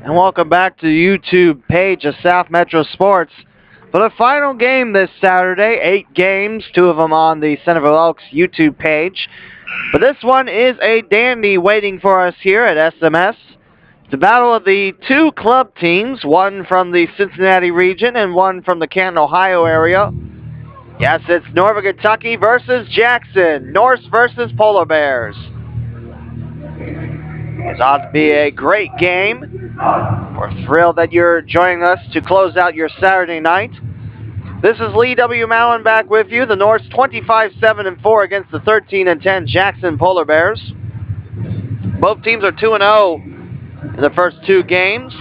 And welcome back to the YouTube page of South Metro Sports for the final game this Saturday. 8 games, 2 of them on the Centerville Elks YouTube page. But this one is a dandy waiting for us here at SMS. It's a battle of the 2 club teams, one from the Cincinnati region and one from the Canton, Ohio area. Yes, it's Northern Kentucky versus Jackson, Norse versus Polar Bears. It's ought to be a great game. We're thrilled that you're joining us to close out your Saturday night. This is Lee W. Mallon back with you. The Norse 25-7-4 against the 13-10 Jackson Polar Bears. Both teams are 2-0 in the first 2 games.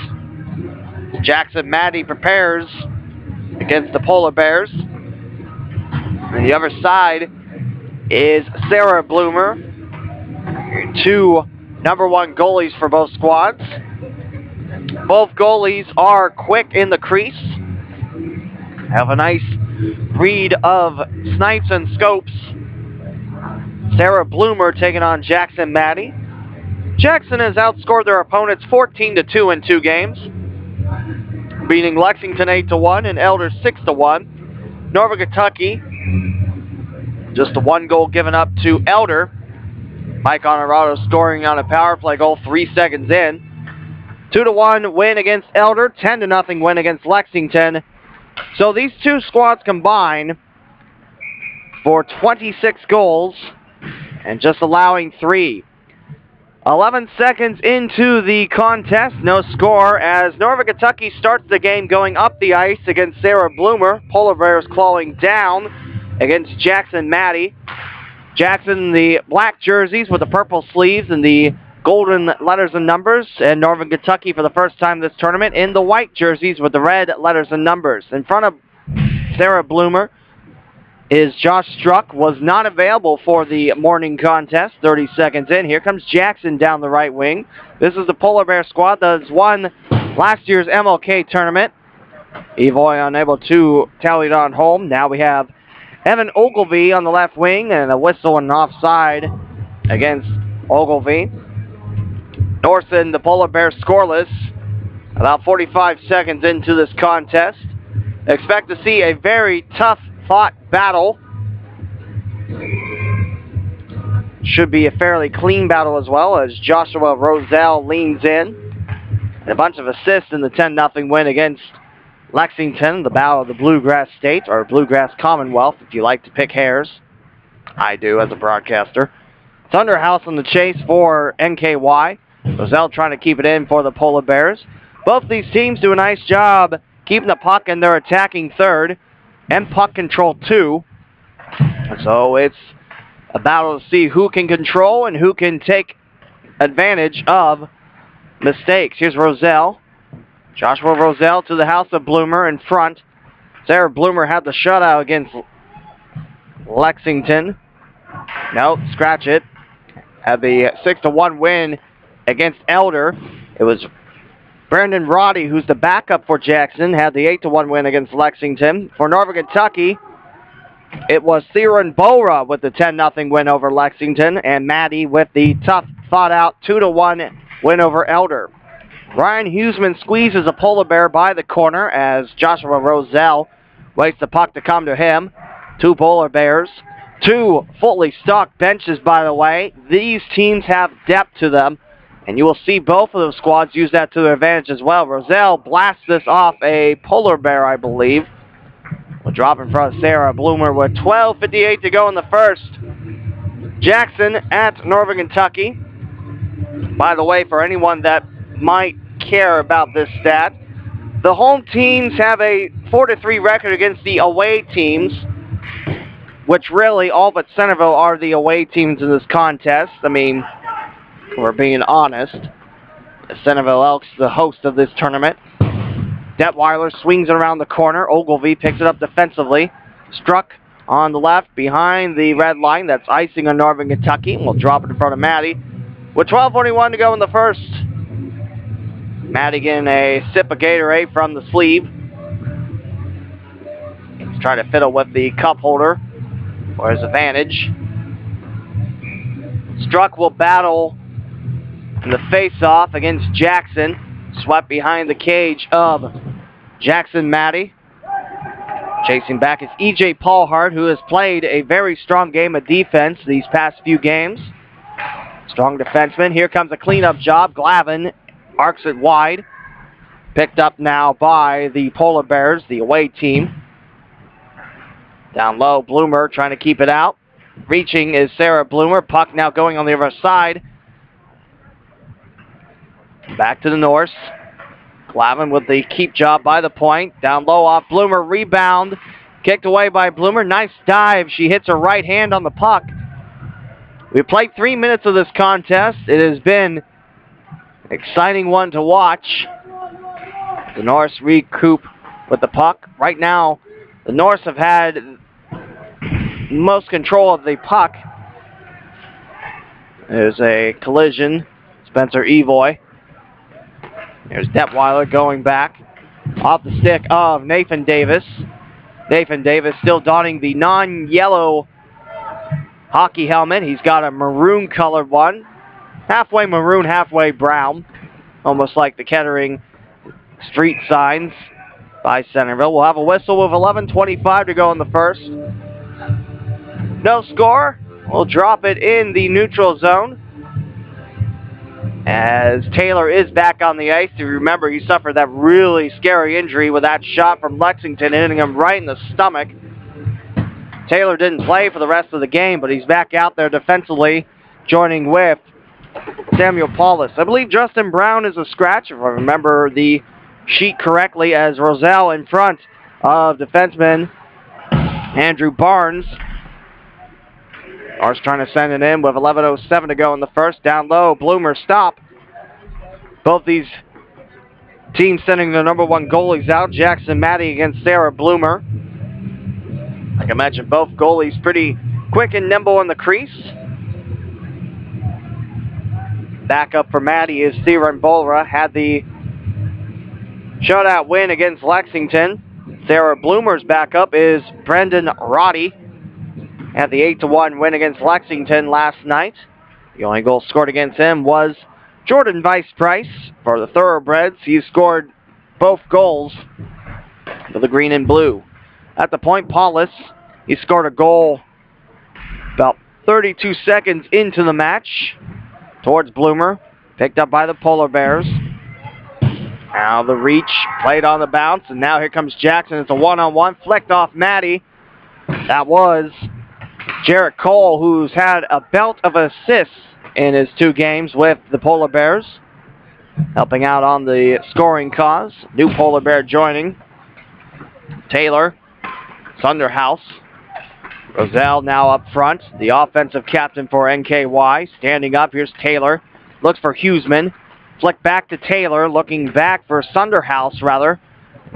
Jackson Maddie prepares against the Polar Bears. And the other side is Sarah Bloomer. 2 #1 goalies for both squads. Both goalies are quick in the crease. Have a nice read of snipes and scopes. Sarah Bloomer taking on Jackson Maddie. Jackson has outscored their opponents 14-2 in 2 games, beating Lexington 8-1 and Elder 6-1. Northern Kentucky, just a 1 goal given up to Elder. Mike Honorado scoring on a power play goal 3 seconds in. 2-1 win against Elder, 10-0 win against Lexington. So these 2 squads combine for 26 goals and just allowing 3. 11 seconds into the contest, no score as Northern Kentucky starts the game going up the ice against Sarah Bloomer. Polar Bears clawing down against Jackson Maddie. Jackson, the black jerseys with the purple sleeves and the golden letters and numbers, and Northern Kentucky for the first time this tournament in the white jerseys with the red letters and numbers. In front of Sarah Bloomer is Josh Struck, was not available for the morning contest. 30 seconds in, here comes Jackson down the right wing. This is the Polar Bear squad that has won last year's MLK tournament. Evoy unable to tally it on home. Now we have Evan Ogilvie on the left wing and a whistle and offside against Ogilvie. Norson, the Polar Bears scoreless. About 45 seconds into this contest. Expect to see a very tough fought battle. Should be a fairly clean battle as well as Joshua Roselle leans in. And a bunch of assists in the 10-0 win against Lexington, the battle of the Bluegrass State, or Bluegrass Commonwealth, if you like to pick hairs. I do as a broadcaster. Thunderhouse on the chase for NKY. Roselle trying to keep it in for the Polar Bears. Both these teams do a nice job keeping the puck in their attacking third and puck control too. So it's a battle to see who can control and who can take advantage of mistakes. Here's Roselle. Joshua Roselle to the house of Bloomer in front. Sarah Bloomer had the shutout against Lexington. Nope, scratch it. Had the 6-1 win against Elder. It was Brandon Roddy, who's the backup for Jackson, had the 8-1 win against Lexington. For Northern Kentucky, it was Theron Bora with the 10-0 win over Lexington, and Maddie with the tough, fought-out 2-1 win over Elder. Ryan Huseman squeezes a Polar Bear by the corner as Joshua Roselle waits the puck to come to him. 2 Polar Bears, 2 fully stocked benches, by the way. These teams have depth to them, and you will see both of those squads use that to their advantage as well. Roselle blasts this off a Polar Bear, I believe. We'll drop in front of Sarah Bloomer with 12:58 to go in the first. Jackson at Northern Kentucky. By the way, for anyone that might care about this stat, the home teams have a 4-3 record against the away teams, which really all but Centerville are the away teams in this contest. I mean, we're being honest. The Centerville Elks, the host of this tournament. Detweiler swings it around the corner. Ogilvie picks it up defensively. Struck on the left behind the red line. That's icing on Northern Kentucky. We'll drop it in front of Maddie. With 12:41 to go in the first. Maddie getting a sip of Gatorade from the sleeve. He's trying to fiddle with the cup holder for his advantage. Struck will battle And the face-off against Jackson. Swept behind the cage of Jackson Maddie. Chasing back is E.J. Paulhart, who has played a very strong game of defense these past few games. Strong defenseman. Here comes a cleanup job. Glavin arcs it wide. Picked up now by the Polar Bears, the away team. Down low, Bloomer trying to keep it out. Reaching is Sarah Bloomer. Puck now going on the other side. Back to the Norse. Glavin with the keep job by the point. Down low off Bloomer. Rebound. Kicked away by Bloomer. Nice dive. She hits her right hand on the puck. We played 3 minutes of this contest. It has been an exciting one to watch. The Norse recoup with the puck. Right now, the Norse have had most control of the puck. There's a collision. Spencer Evoy. There's Detweiler going back. Off the stick of Nathan Davis. Nathan Davis still donning the non-yellow hockey helmet. He's got a maroon colored one. Halfway maroon, halfway brown. Almost like the Kettering street signs by Centerville. We'll have a whistle with 11:25 to go in the first. No score. We'll drop it in the neutral zone. As Taylor is back on the ice. You remember he suffered that really scary injury with that shot from Lexington hitting him right in the stomach. Taylor didn't play for the rest of the game, but he's back out there defensively, joining with Samuel Paulus. I believe Justin Brown is a scratch, if I remember the sheet correctly, as Roselle in front of defenseman Andrew Barnes. Norse trying to send it in with 11:07 to go in the first. Down low, Bloomer stop. Both these teams sending their number one goalies out. Jackson Maddie against Sarah Bloomer. Like I mentioned, both goalies pretty quick and nimble in the crease. Backup for Maddie is Theron Bolra. Had the shutout win against Lexington. Sarah Bloomer's backup is Brendan Roddy. Had the 8-1 win against Lexington last night. The only goal scored against him was Jordan Weiss-Price for the Thoroughbreds. He scored both goals for the green and blue. At the point, Paulus, he scored a goal about 32 seconds into the match towards Bloomer. Picked up by the Polar Bears. Now the reach, played on the bounce, and now here comes Jackson. It's a one-on-one, flicked off Maddie. That was Jarrett Cole, who's had a belt of assists in his 2 games with the Polar Bears, helping out on the scoring cause. New Polar Bear joining. Taylor, Sunderhouse, Roselle now up front, the offensive captain for NKY. Standing up, here's Taylor. Looks for Huseman. Flick back to Taylor, looking back for Sunderhouse, rather.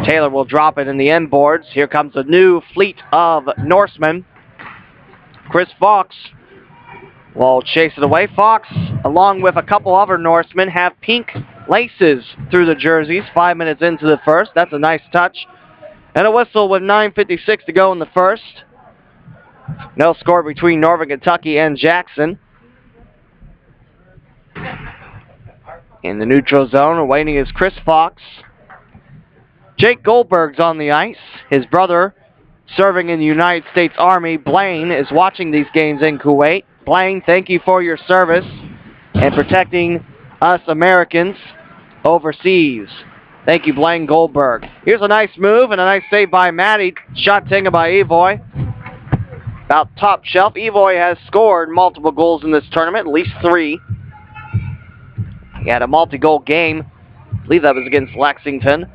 Taylor will drop it in the end boards. Here comes a new fleet of Norsemen. Chris Fox will chase it away. Fox, along with a couple other Norsemen, have pink laces through the jerseys 5 minutes into the first. That's a nice touch. And a whistle with 9:56 to go in the first. No score between Northern Kentucky and Jackson. In the neutral zone, awaiting is Chris Fox. Jake Goldberg's on the ice. His brother, serving in the United States Army, Blaine, is watching these games in Kuwait. Blaine, thank you for your service and protecting us Americans overseas. Thank you, Blaine Goldberg. Here's a nice move and a nice save by Maddie. Shot taken by Evoy. About top shelf. Evoy has scored multiple goals in this tournament, at least 3. He had a multi-goal game. I believe that was against Lexington.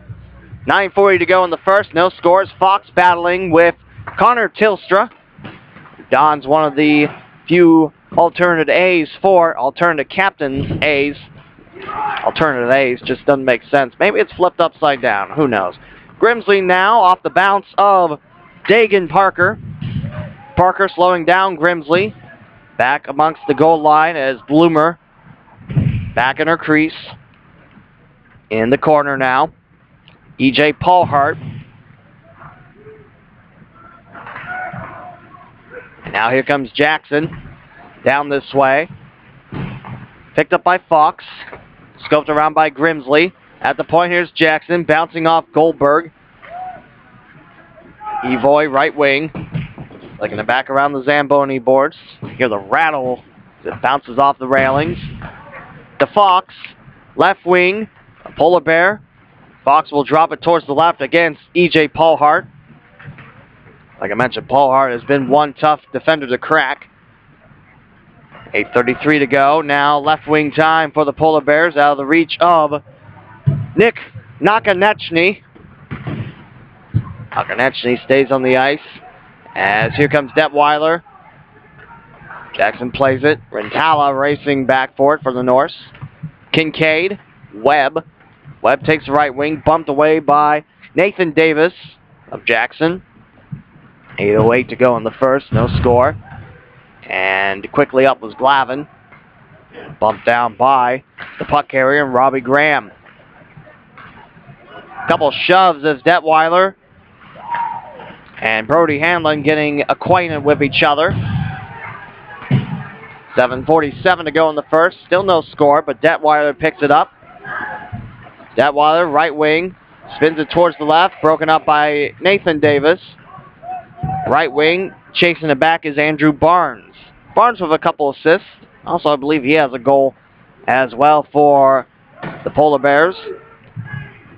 9:40 to go in the first. No scores. Fox battling with Connor Tilstra. Don's one of the few alternative A's for alternative captains A's. Alternative A's just doesn't make sense. Maybe it's flipped upside down. Who knows? Grimsley now off the bounce of Dagan Parker. Parker slowing down Grimsley. Back amongst the goal line as Bloomer back in her crease. In the corner now. E.J. Paulhart. And now here comes Jackson down this way. Picked up by Fox. Scoped around by Grimsley. At the point, here's Jackson bouncing off Goldberg. Evoy, right wing. Looking to back around the Zamboni boards. You hear the rattle as it bounces off the railings. To Fox. Left wing. A Polar Bear. Fox will drop it towards the left against E.J. Paulhart. Like I mentioned, Paulhart has been one tough defender to crack. 8:33 to go. Now left wing time for the Polar Bears out of the reach of Nick Nakanechny. Nakanechny stays on the ice as here comes Detweiler. Jackson plays it. Rentala racing back for it for the Norse. Kincaid. Webb. Webb takes the right wing, bumped away by Nathan Davis of Jackson. 8:08 to go in the first, no score. And quickly up was Glavin. Bumped down by the puck carrier, Robbie Graham. Couple shoves as Detweiler and Brody Hanlon getting acquainted with each other. 7:47 to go in the first. Still no score, but Detweiler picks it up. Detweiler, right wing, spins it towards the left, broken up by Nathan Davis. Right wing, chasing it back is Andrew Barnes. Barnes with a couple assists. Also, I believe he has a goal as well for the Polar Bears.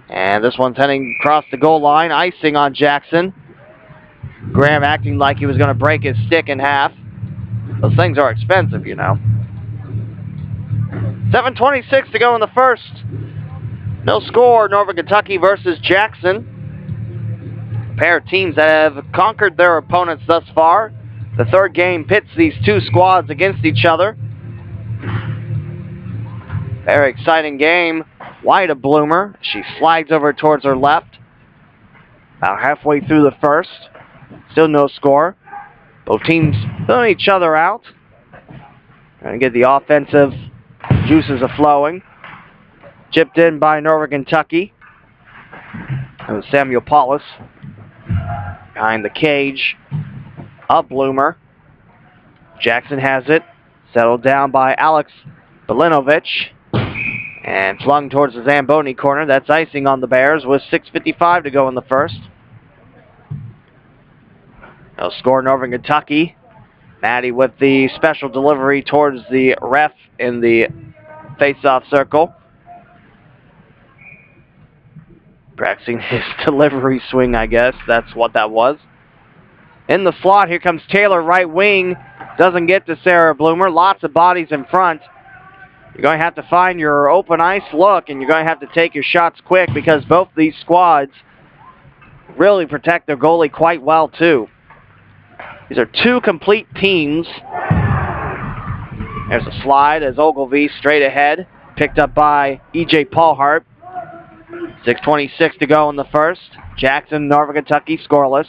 And this one's heading across the goal line, icing on Jackson. Graham acting like he was going to break his stick in half. Those things are expensive, you know. 7:26 to go in the first. No score, Northern Kentucky versus Jackson. A pair of teams that have conquered their opponents thus far. The third game pits these two squads against each other. Very exciting game. Wide of Bloomer. She slides over towards her left. About halfway through the first. Still no score. Both teams filling each other out. Trying to get the offensive juices a-flowing. Chipped in by Northern Kentucky. That was Samuel Paulus. Behind the cage of Bloomer. Jackson has it. Settled down by Alex Belinovich. And flung towards the Zamboni corner. That's icing on the Bears with 6:55 to go in the first. No score, Northern Kentucky. Maddie with the special delivery towards the ref in the face-off circle. Practicing his delivery swing, I guess. That's what that was. In the slot, here comes Taylor, right wing. Doesn't get to Sarah Bloomer. Lots of bodies in front. You're going to have to find your open ice look, and you're going to have to take your shots quick because both these squads really protect their goalie quite well, too. These are two complete teams. There's a slide as Ogilvie straight ahead. Picked up by E.J. Paulhart. 6:26 to go in the first. Jackson, Northern Kentucky, scoreless.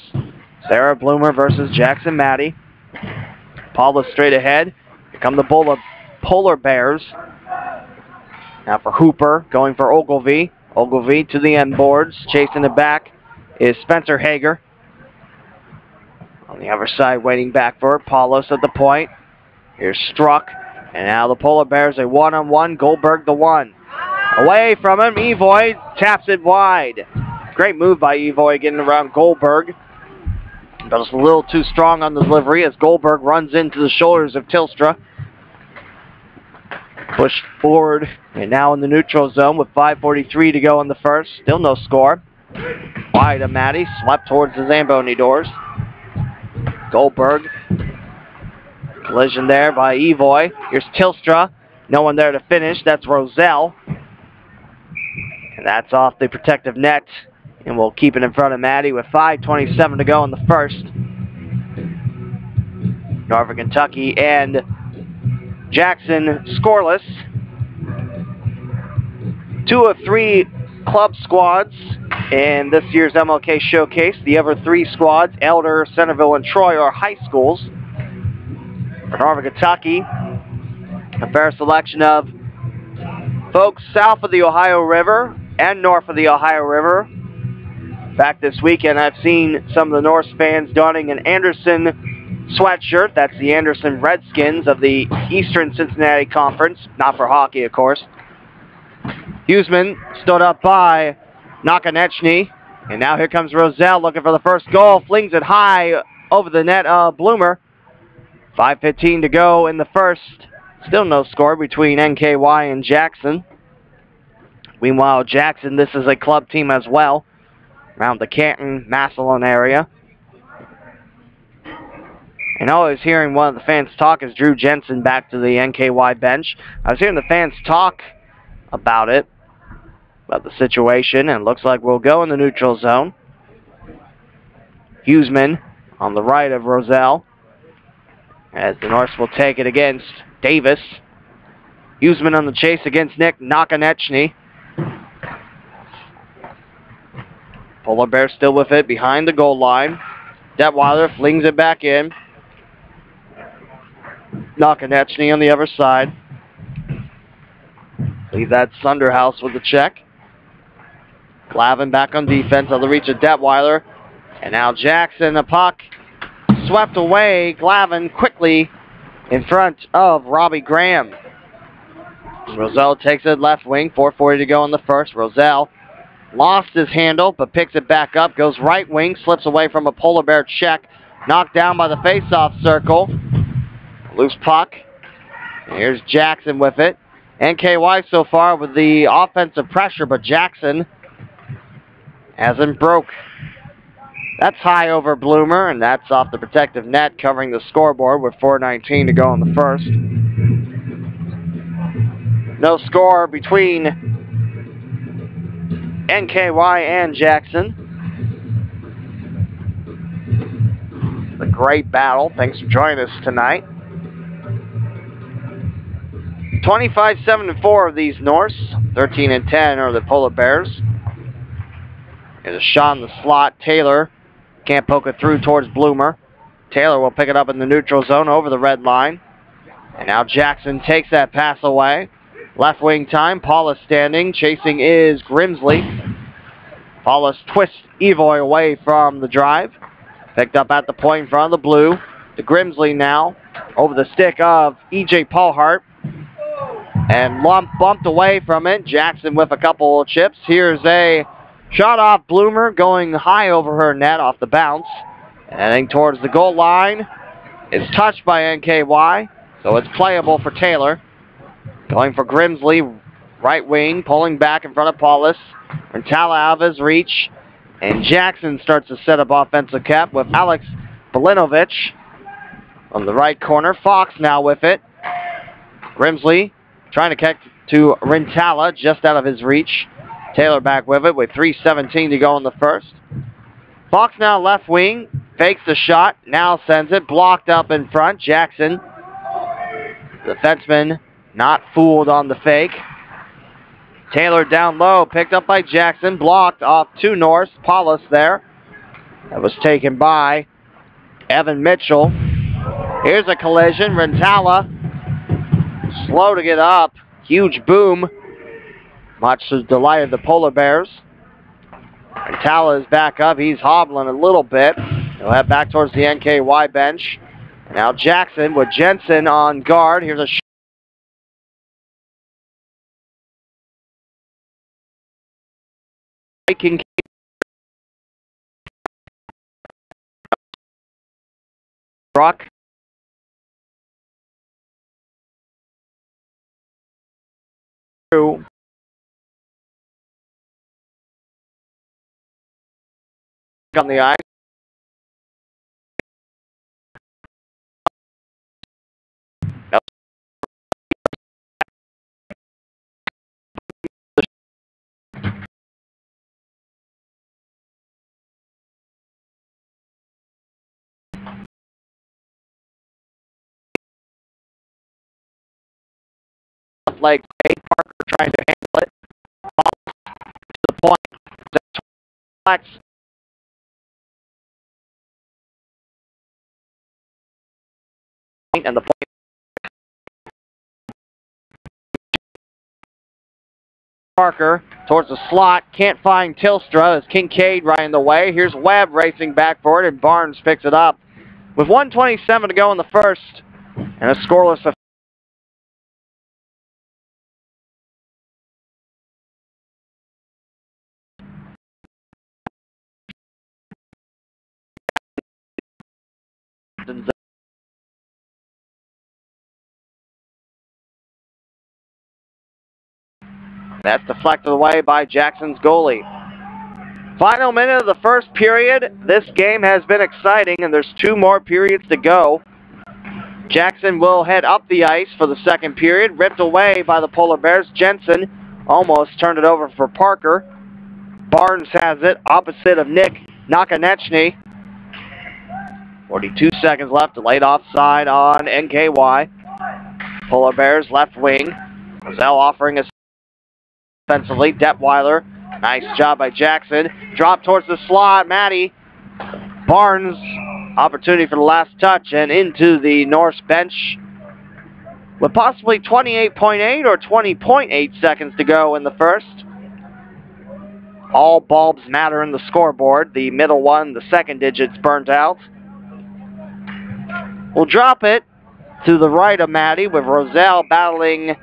Sarah Bloomer versus Jackson Maddie. Paulus straight ahead. Here come the Polar Bears. Now for Hooper, going for Ogilvie. Ogilvie to the end boards. Chasing it back is Spencer Hager. On the other side, waiting back for it. Paulus at the point. Here's Struck. And now the Polar Bears, a one-on-one. Goldberg the one. Away from him, Evoy taps it wide. Great move by Evoy getting around Goldberg. But it's a little too strong on the delivery as Goldberg runs into the shoulders of Tilstra. Pushed forward and now in the neutral zone with 5:43 to go in the first. Still no score. Wide of Maddie, swept towards the Zamboni doors. Goldberg. Collision there by Evoy. Here's Tilstra. No one there to finish. That's Roselle. And that's off the protective net. And we'll keep it in front of Maddie with 5:27 to go in the first. Northern Kentucky and Jackson scoreless. 2 of 3 club squads in this year's MLK Showcase. The other 3 squads, Elder, Centerville, and Troy, are high schools. For Northern Kentucky, a fair selection of folks south of the Ohio River and north of the Ohio River. Back this weekend, I've seen some of the Norse fans donning an Anderson sweatshirt. That's the Anderson Redskins of the Eastern Cincinnati Conference. Not for hockey, of course. Huseman stood up by Nakonechny. And now here comes Roselle looking for the first goal. Flings it high over the net of Bloomer. 5:15 to go in the first. Still no score between NKY and Jackson. Meanwhile, Jackson, this is a club team as well, around the Canton, Massillon area. And I was hearing one of the fans talk as Drew Jensen back to the NKY bench. I was hearing the fans talk about it, about the situation, and it looks like we'll go in the neutral zone. Huseman on the right of Roselle, as the Norse will take it against Davis. Huseman on the chase against Nick Nakonechny. Polar Bears still with it behind the goal line. Detweiler flings it back in. Nakonechny on the other side. Leave that Sunderhouse with the check. Glavin back on defense on the reach of Detweiler. And now Jackson, the puck swept away. Glavin quickly in front of Robbie Graham. Roselle takes it left wing. 4:40 to go in the first. Roselle lost his handle, but picks it back up. Goes right wing, slips away from a Polar Bear check. Knocked down by the face-off circle. Loose puck. And here's Jackson with it. NKY so far with the offensive pressure, but Jackson hasn't broke. That's high over Bloomer, and that's off the protective net, covering the scoreboard with 4:19 to go in the first. No score between NKY and Jackson. It's a great battle. Thanks for joining us tonight. 25-7-4 of these Norse. 13-10 are the Polar Bears. There's a shot in the slot. Taylor can't poke it through towards Bloomer. Taylor will pick it up in the neutral zone over the red line. And now Jackson takes that pass away. Left wing time. Paulus standing. Chasing is Grimsley. Paulus twists Evoy away from the drive. Picked up at the point in front of the blue. To Grimsley now. Over the stick of E.J. Paulhart. And bumped away from it. Jackson with a couple of chips. Here's a shot off Bloomer going high over her net off the bounce. Heading towards the goal line. It's touched by NKY. So it's playable for Taylor. Going for Grimsley. Right wing. Pulling back in front of Paulus. Rentala out of his reach. And Jackson starts to set up offensive cap with Alex Belinovich on the right corner. Fox now with it. Grimsley trying to connect to Rentala, just out of his reach. Taylor back with it with 3:17 to go in the first. Fox now left wing, fakes the shot, now sends it, blocked up in front. Jackson, defenseman, not fooled on the fake. Taylor down low, picked up by Jackson, blocked off to Norse. Paulus there. That was taken by Evan Mitchell. Here's a collision. Rentala slow to get up. Huge boom. Much to the delight of the Polar Bears. Rentala is back up. He's hobbling a little bit. He'll head back towards the NKY bench. Now Jackson with Jensen on guard. Here's a shot. Rock. On the ice. Like Parker trying to handle it. To the point. Flex. And the point. Parker towards the slot. Can't find Tilstra as Kincaid right in the way. Here's Webb racing back for it, and Barnes picks it up With 1:27 to go in the first, and a scoreless of that's deflected away by Jackson's goalie. Final minute of the first period. This game has been exciting, and there's 2 more periods to go. Jackson will head up the ice for the second period. Ripped away by the Polar Bears. Jensen almost turned it over for Parker. Barnes has it, opposite of Nick Nakanechny. 42 seconds left, delayed offside on NKY. Polar Bears left wing. Roselle offering us offensively. Detweiler, nice job by Jackson. Drop towards the slot, Maddie. Barnes, opportunity for the last touch, and into the Norse bench with possibly 28.8 or 20.8 seconds to go in the first. All bulbs matter in the scoreboard. The middle one, the second digit's burnt out. We'll drop it to the right of Maddie with Roselle battling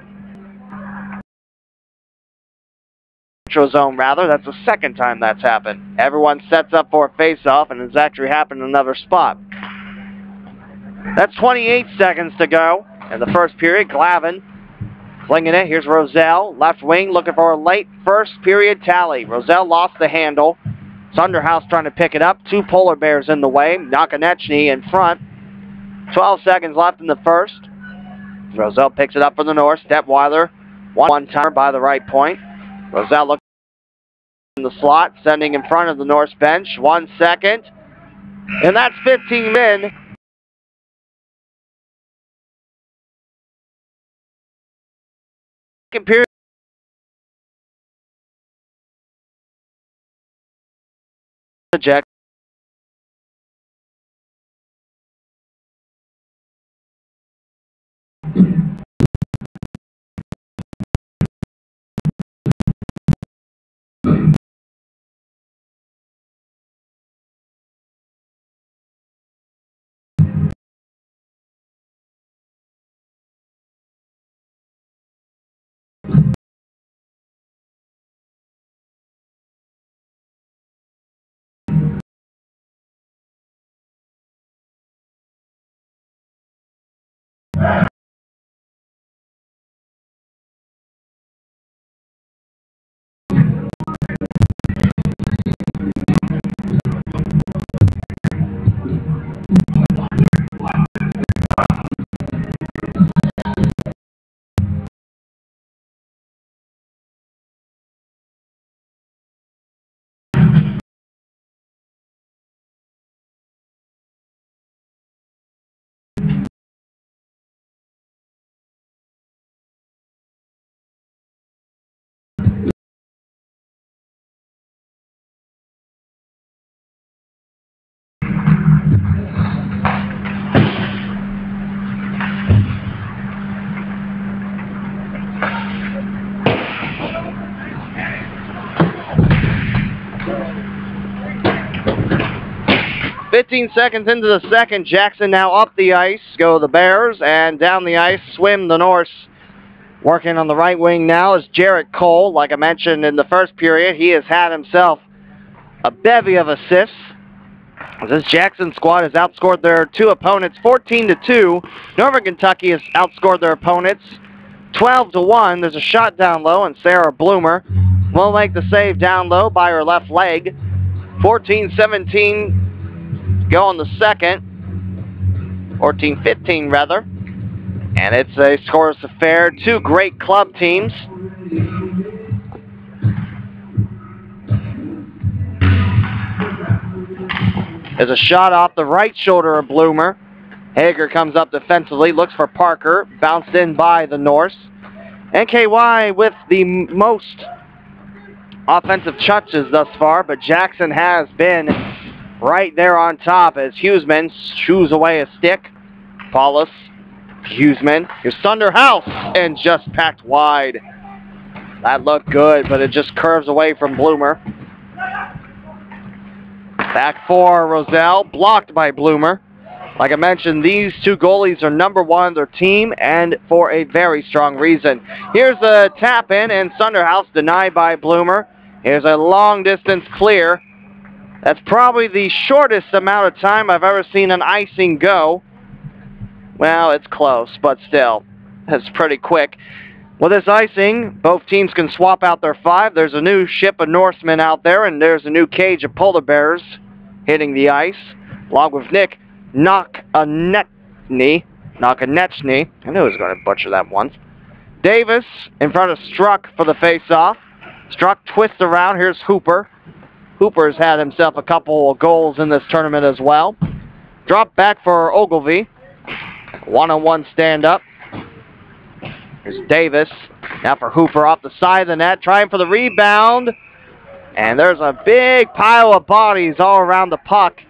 zone rather. That's the second time that's happened. Everyone sets up for a face-off, and it's actually happened in another spot. That's 28 seconds to go in the first period. Glavin flinging it. Here's Roselle, left wing, looking for a late first period tally. Roselle lost the handle. Sunderhouse trying to pick it up. 2 Polar Bears in the way. Nakanechny in front. 12 seconds left in the first. Roselle picks it up for the Norse. Detweiler, one-timer by the right point. Roselle looks in the slot, sending in front of the Norse bench. 1 second. And that's 15 men. Second period. Jack. .15 seconds into the second. Jackson now up the ice. Go the Bears, and down the ice swim the Norse. Working on the right wing now is Jarrett Cole. Like I mentioned in the first period, he has had himself a bevy of assists. This Jackson squad has outscored their 2 opponents 14-2. Northern Kentucky has outscored their opponents 12-1. There's a shot down low, and Sarah Bloomer will make the save down low by her left leg. 14-17 go in the second. 14-15 rather. And it's a scoreless affair. 2 great club teams. There's a shot off the right shoulder of Bloomer. Hager comes up defensively, looks for Parker. Bounced in by the Norse. NKY with the most offensive touches thus far, but Jackson has been right there on top as Huseman shoos away a stick. Paulus, Huseman. Here's Sunderhouse, and just packed wide. That looked good, but it just curves away from Bloomer. Back for Roselle, blocked by Bloomer. Like I mentioned, these two goalies are #1 on their team, and for a very strong reason. Here's a tap in, and Sunderhouse denied by Bloomer. Here's a long distance clear. That's probably the shortest amount of time I've ever seen an icing go. Well, it's close, but still, it's pretty quick. With this icing, both teams can swap out their 5. There's a new ship of Norsemen out there, and there's a new cage of polar bears hitting the ice, along with Nick Nakanechny. I knew I was going to butcher that once. Davis in front of Struck for the face-off. Struck twists around. Here's Hooper. Hooper's had himself a couple of goals in this tournament as well. Drop back for Ogilvy. One-on-one stand-up. Here's Davis. Now for Hooper off the side of the net, trying for the rebound. And there's a big pile of bodies all around the puck.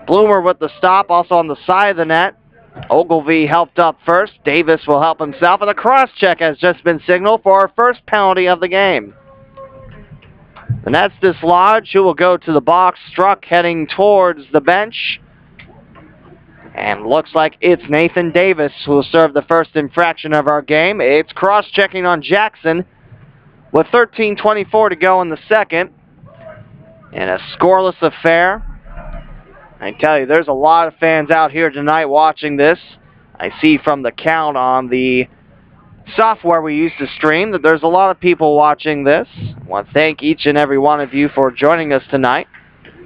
Bloomer with the stop, also on the side of the net. Ogilvy helped up first. Davis will help himself, and a cross-check has just been signaled for our first penalty of the game. And that's dislodged, who will go to the box. Struck heading towards the bench. And looks like it's Nathan Davis who will serve the first infraction of our game. It's cross-checking on Jackson with 13:24 to go in the second. And a scoreless affair. I tell you, there's a lot of fans out here tonight watching this. I see from the count on the software we use to stream that there's a lot of people watching this. I want to thank each and every one of you for joining us tonight.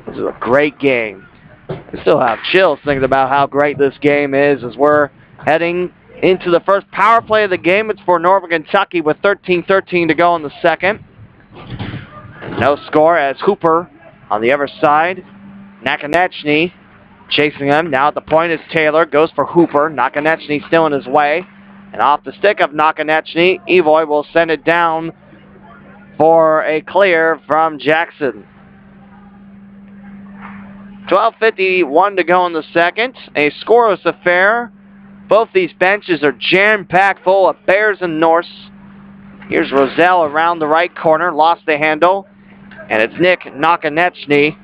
This is a great game. I still have chills thinking about how great this game is as we're heading into the first power play of the game. It's for Northern Kentucky with 13:13 to go in the second. And no score as Hooper on the other side. Nakanechny chasing him. Now at the point is Taylor. Goes for Hooper. Nakanechny still in his way. And off the stick of Nakanechny, Evoy will send it down for a clear from Jackson. 12:51 to go in the second. A scoreless affair. Both these benches are jam-packed full of Bears and Norse. Here's Roselle around the right corner. Lost the handle. And it's Nick Nakanechny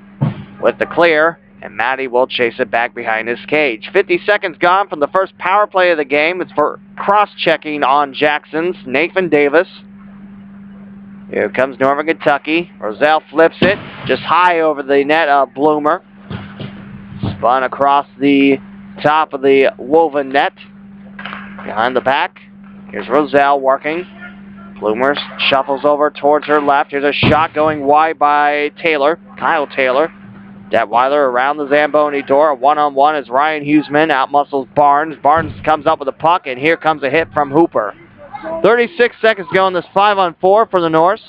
with the clear. And Matty will chase it back behind his cage. 50 seconds gone from the first power play of the game. It's for cross-checking on Jackson's Nathan Davis. Here comes Northern Kentucky. Roselle flips it just high over the net of Bloomer. Spun across the top of the woven net. Behind the back. Here's Roselle working. Bloomer shuffles over towards her left. Here's a shot going wide by Taylor. Kyle Taylor. Detweiler around the Zamboni door. A one-on-one as Ryan Huseman outmuscles Barnes. Barnes comes up with a puck, and here comes a hit from Hooper. 36 seconds to go in this 5-on-4 for the Norse.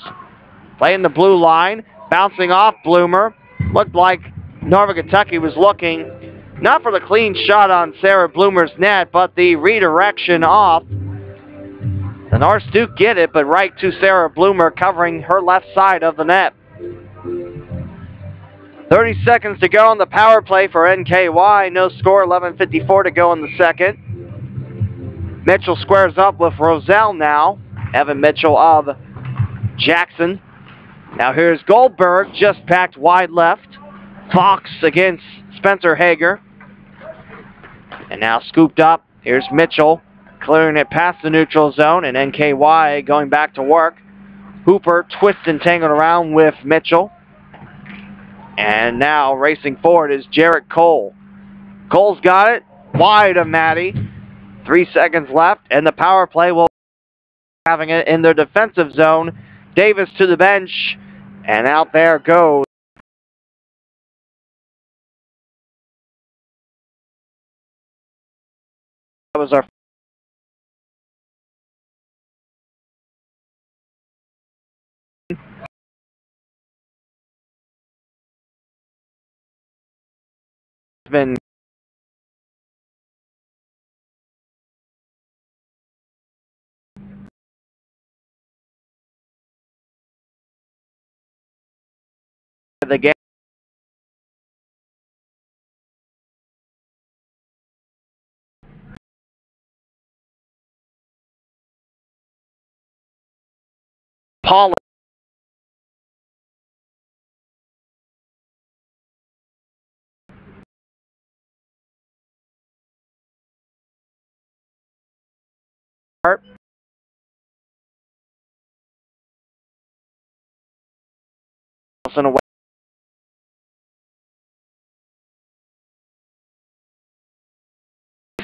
Playing the blue line. Bouncing off Bloomer. Looked like Northern Kentucky was looking not for the clean shot on Sarah Bloomer's net, but the redirection off. The Norse do get it, but right to Sarah Bloomer covering her left side of the net. 30 seconds to go on the power play for NKY. No score, 11:54 to go in the second. Mitchell squares up with Roselle now. Evan Mitchell of Jackson. Now here's Goldberg, just packed wide left. Fox against Spencer Hager. And now scooped up. Here's Mitchell clearing it past the neutral zone, and NKY going back to work. Hooper twists and tangled around with Mitchell. And now racing forward is Jarrett Cole. Cole's got it. Wide of Matty. 3 seconds left, and the power play will having it in their defensive zone. Davis to the bench, and out there goes. That was our been the game. Paul Away.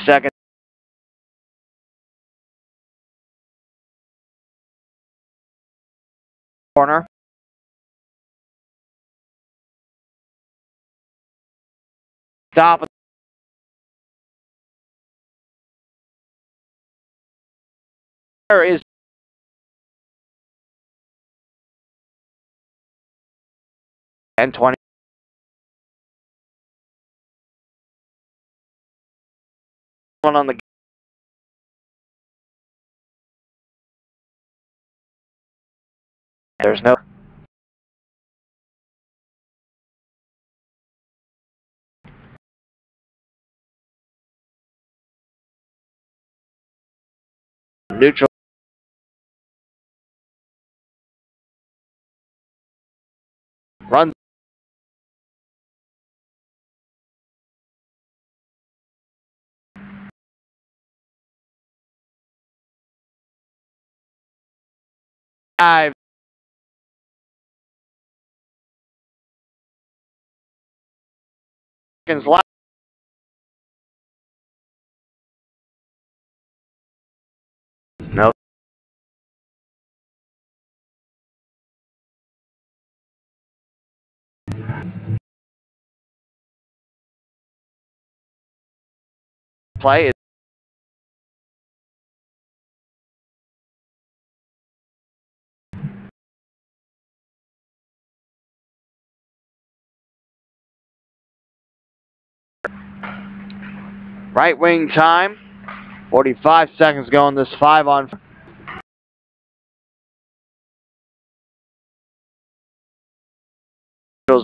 Second. Corner. Stop. There is and 20. One on the there's no neutral. Runs. Five. Seconds left. No. Play is right wing time. 45 seconds going this 5-on-5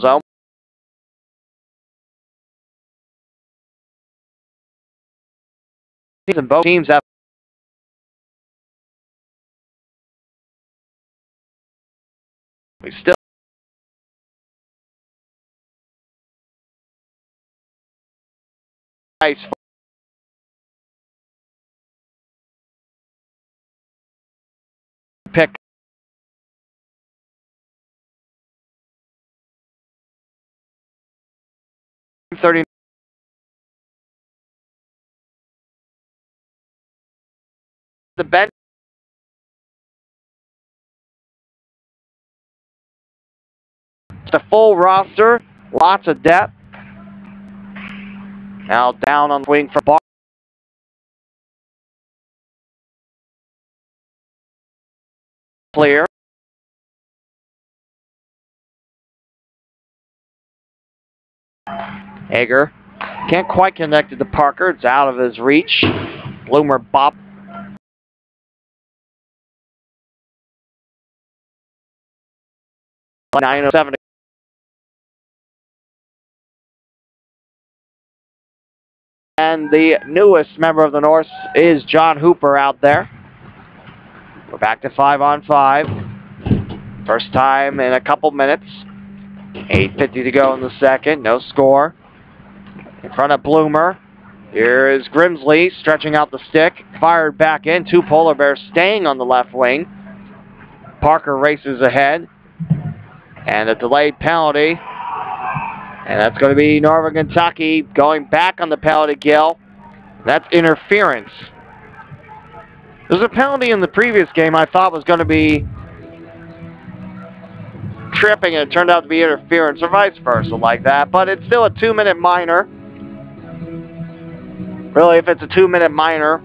zone. And both teams have we still nice pick. .30 the bench. The full roster, lots of depth. Now down on the wing for Bar. Clear. Hager can't quite connect it to Parker. It's out of his reach. Bloomer bop. .907. And the newest member of the North is John Hooper out there. We're back to 5-on-5. First time in a couple minutes. 8:50 to go in the second. No score. In front of Bloomer. Here is Grimsley stretching out the stick. Fired back in. Two Polar Bears staying on the left wing. Parker races ahead. And a delayed penalty. And that's going to be Northern Kentucky going back on the penalty kill. That's interference. There's a penalty in the previous game I thought was going to be tripping, and it turned out to be interference, or vice versa like that. But it's still a 2-minute minor. Really, if it's a 2-minute minor.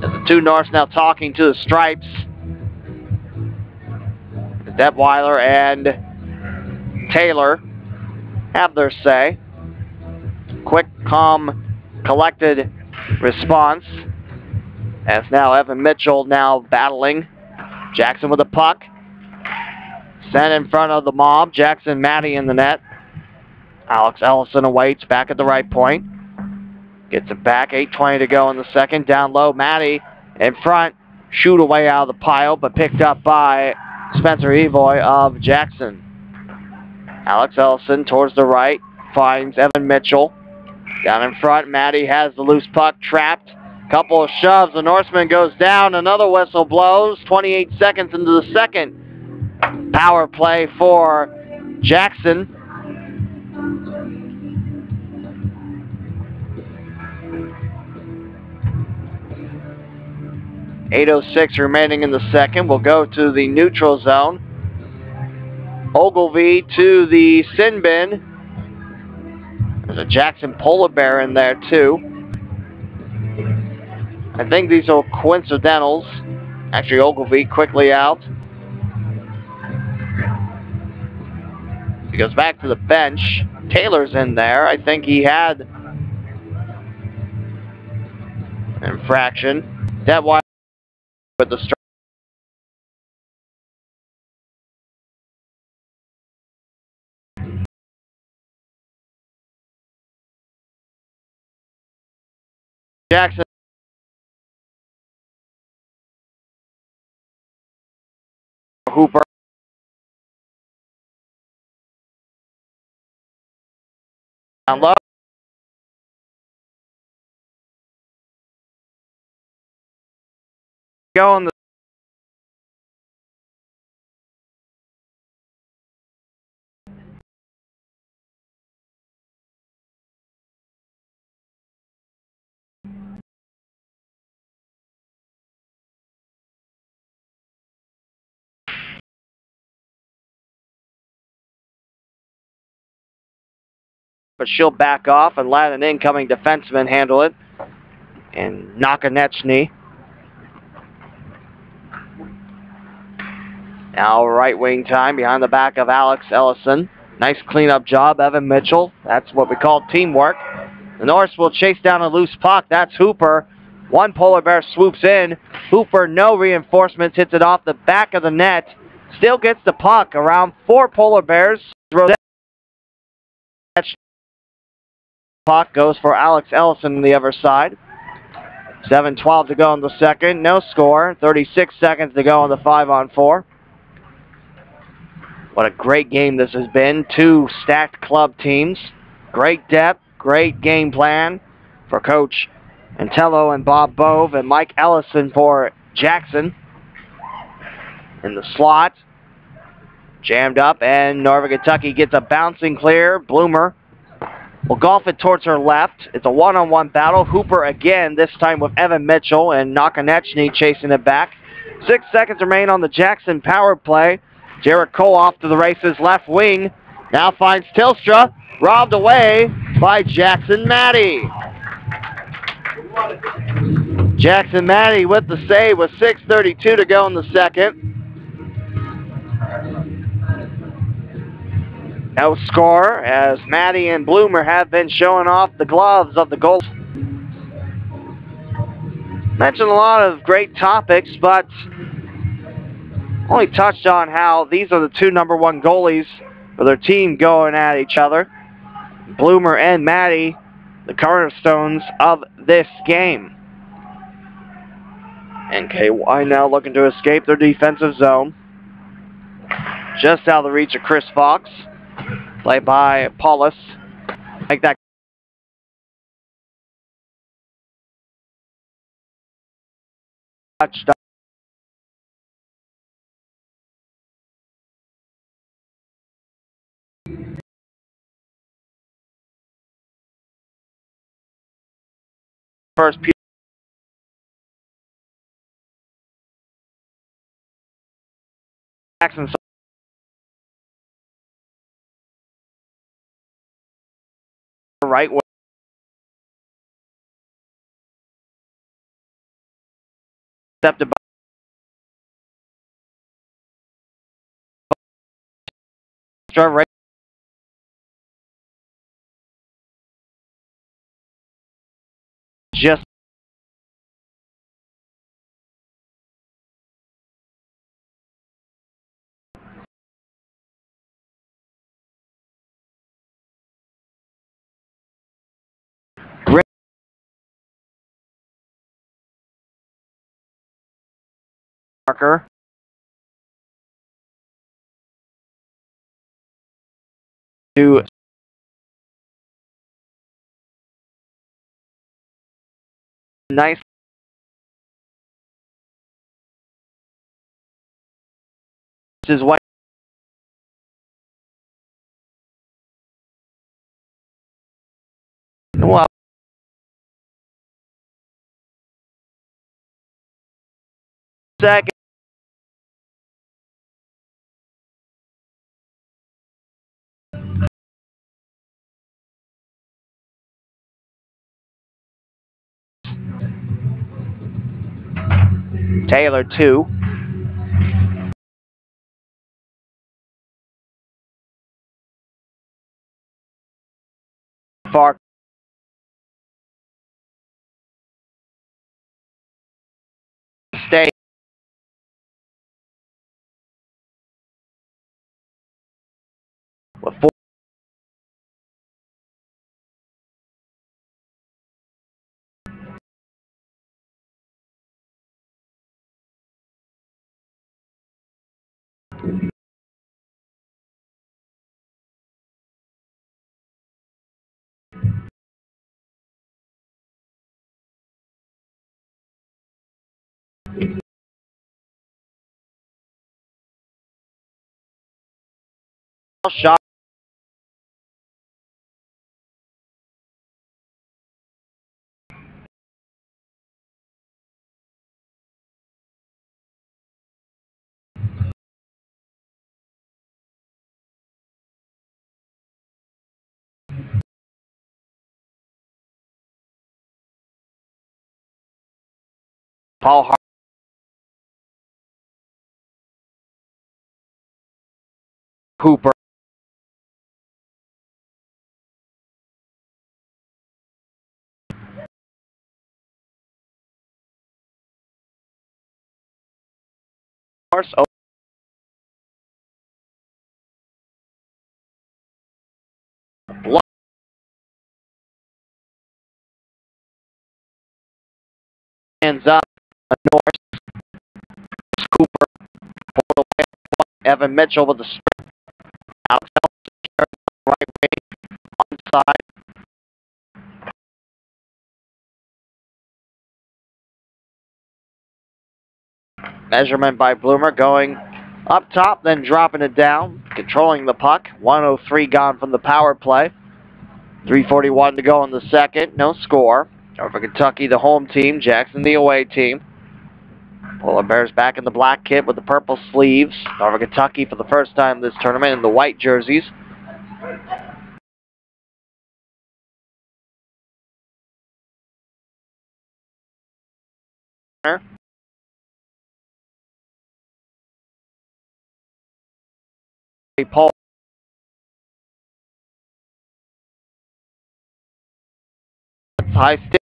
The two Norths now talking to the Stripes. Detweiler and Taylor have their say. Quick, calm, collected response. As now Evan Mitchell now battling. Jackson with the puck. Sent in front of the mob. Jackson, Maddie in the net. Alex Ellison awaits back at the right point. Gets it back. 8:20 to go in the second. Down low, Maddie in front. Shoot away out of the pile, but picked up by Spencer Evoy of Jackson. Alex Ellison towards the right. Finds Evan Mitchell. Down in front, Maddie has the loose puck trapped Couple of shoves, the Norseman goes down, another whistle blows, 28 seconds into the second power play for Jackson. .806 remaining in the second. We'll go to the neutral zone. Ogilvie to the sin bin. There's a Jackson polar bear in there too. I think these are coincidentals. Actually, Ogilvie quickly out. He goes back to the bench. Taylor's in there. I think he had an infraction. That wide with the strike. Jackson. Hooper. Down low. Going the but she'll back off and let an incoming defenseman handle it. And Nakonechny. Now right wing time behind the back of Alex Ellison. Nice cleanup job, Evan Mitchell. That's what we call teamwork. The Norse will chase down a loose puck. That's Hooper. One polar bear swoops in. Hooper, no reinforcements, hits it off the back of the net. Still gets the puck. Around 4 polar bears. Puck goes for Alex Ellison on the other side. 7:12 to go in the second. No score. 36 seconds to go on the 5-on-4. What a great game this has been. 2 stacked club teams. Great depth, great game plan for Coach Antello and Bob Bove, and Mike Ellison for Jackson. In the slot. Jammed up, and Northern Kentucky gets a bouncing clear. Bloomer will golf it towards her left. It's a one-on-one battle. Hooper again, this time with Evan Mitchell, and Nakonechny chasing it back. 6 seconds remain on the Jackson power play. Jared Cole off to the races, left wing. Now finds Tilstra, robbed away by Jackson Maddie. Jackson Maddie with the save with 6:32 to go in the second. No score, as Maddie and Bloomer have been showing off the gloves of the goal. Mentioned a lot of great topics, but only touched on how these are the 2 #1 goalies for their team going at each other. Bloomer and Maddie, the cornerstones of this game. And KY now looking to escape their defensive zone. Just out of the reach of Chris Fox. Play by Paulus. Like that. Touchdown. First Jackson right way. Accepted by right. Just marker. To nice his way. Well, second. Taylor 2. Far. Stay. With 4. Shot. Paul Hart. Cooper. Hands up. North. Cooper. Evan Mitchell with the sprint. Alex right wing. Onside. Measurement by Bloomer going up top, then dropping it down. Controlling the puck. 1:03 gone from the power play. 3:41 to go in the second. No score. Over Kentucky, the home team. Jackson, the away team. Polar Bears back in the black kit with the purple sleeves. Over Kentucky for the first time this tournament in the white jerseys. Paul. High stick.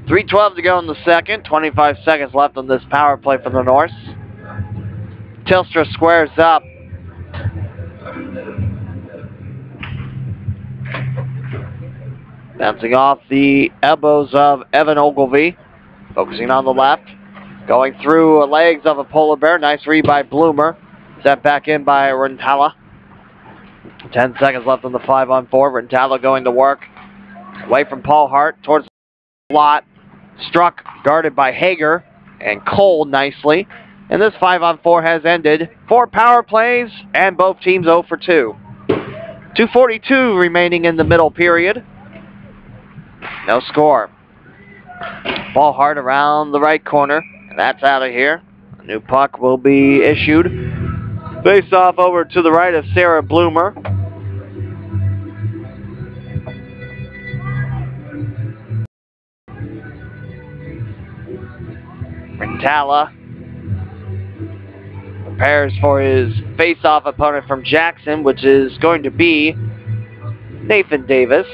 .312 to go in the second. 25 seconds left on this power play for the Norse. Tilstra squares up. Bouncing off the elbows of Evan Ogilvie. Focusing on the left. Going through legs of a Polar Bear. Nice read by Bloomer. Set back in by Rentala. 10 seconds left on the 5-on-4. Rentala going to work. Away from Paul Hart towards the slot. Struck, guarded by Hager. And Cole nicely. And this 5-on-4 has ended. 4 power plays and both teams 0 for 2. 2:42 remaining in the middle period. No score. Paul Hart around the right corner. And that's out of here. A new puck will be issued. Face off over to the right of Sarah Bloomer. Rentala prepares for his face-off opponent from Jackson, which is going to be Nathan Davis.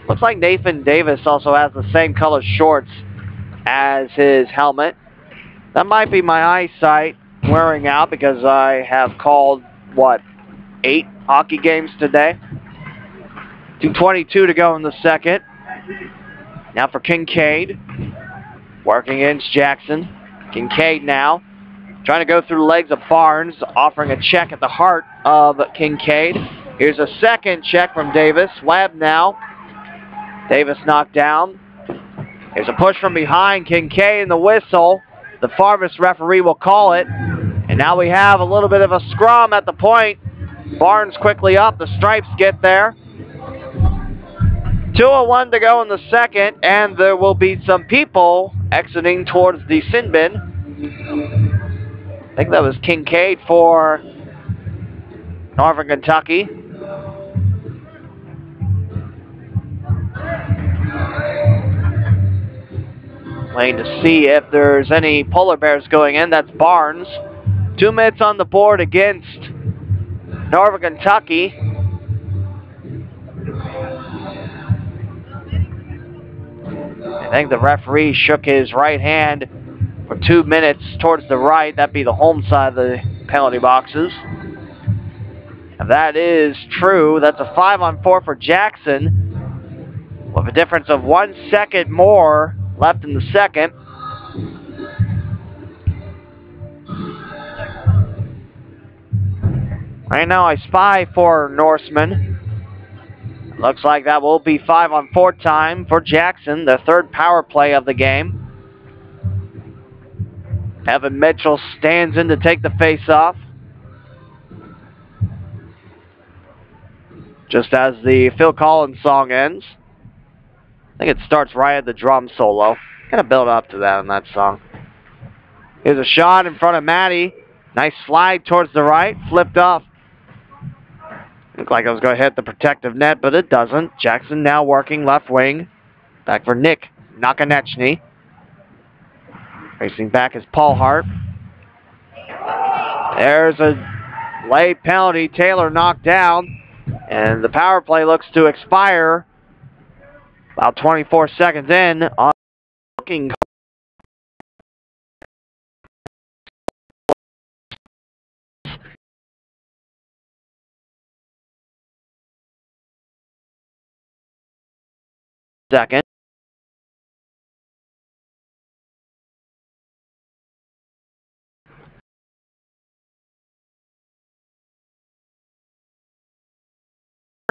Looks like Nathan Davis also has the same color shorts as his helmet. That might be my eyesight wearing out because I have called, 8 hockey games today. 2:22 to go in the second. Now for Kincaid. Working against Jackson. Kincaid now. Trying to go through the legs of Barnes. Offering a check at the heart of Kincaid. Here's a second check from Davis. Webb now. Davis knocked down. Here's a push from behind. Kincaid in the whistle. The farthest referee will call it. And now we have a little bit of a scrum at the point. Barnes quickly up. The Stripes get there. 2:01 to go in the second, and there will be some people exiting towards the sin bin. I think that was Kincaid for Northern Kentucky. Waiting to see if there's any polar bears going in. That's Barnes. 2 minutes on the board against Northern Kentucky. I think the referee shook his right hand for 2 minutes towards the right. That'd be the home side of the penalty boxes. If that is true, that's a 5-on-4 for Jackson, with a difference of 1 second more left in the second. Right now I spy for Norseman. Looks like that will be 5-on-4 time for Jackson, the third power play of the game. Evan Mitchell stands in to take the face-off. Just as the Phil Collins song ends. I think it starts right at the drum solo. Kind of build up to that in that song. Here's a shot in front of Maddie. Nice slide towards the right. Flipped off. Looked like it was going to hit the protective net, but it doesn't. Jackson now working left wing. Back for Nick Nakonechny. Racing back is Paul Hart. There's a late penalty. Taylor knocked down. And the power play looks to expire about 24 seconds in on looking. Second.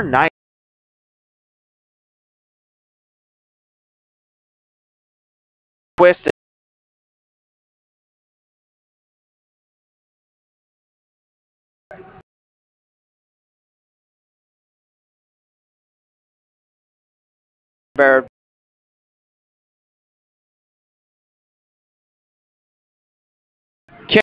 Nice. Twisted. Bear. Kick.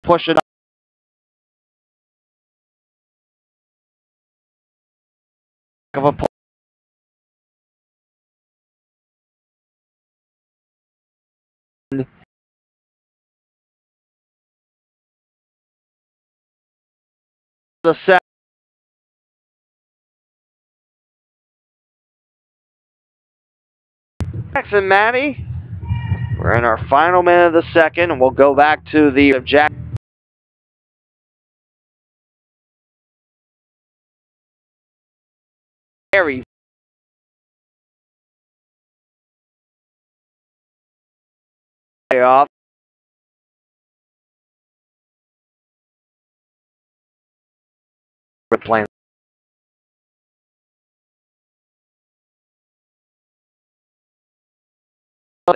Push it up. Of a play. The set. Jackson, Maddie. We're in our final minute of the second, and we'll go back to the Jack. Harry. Off. We're playing.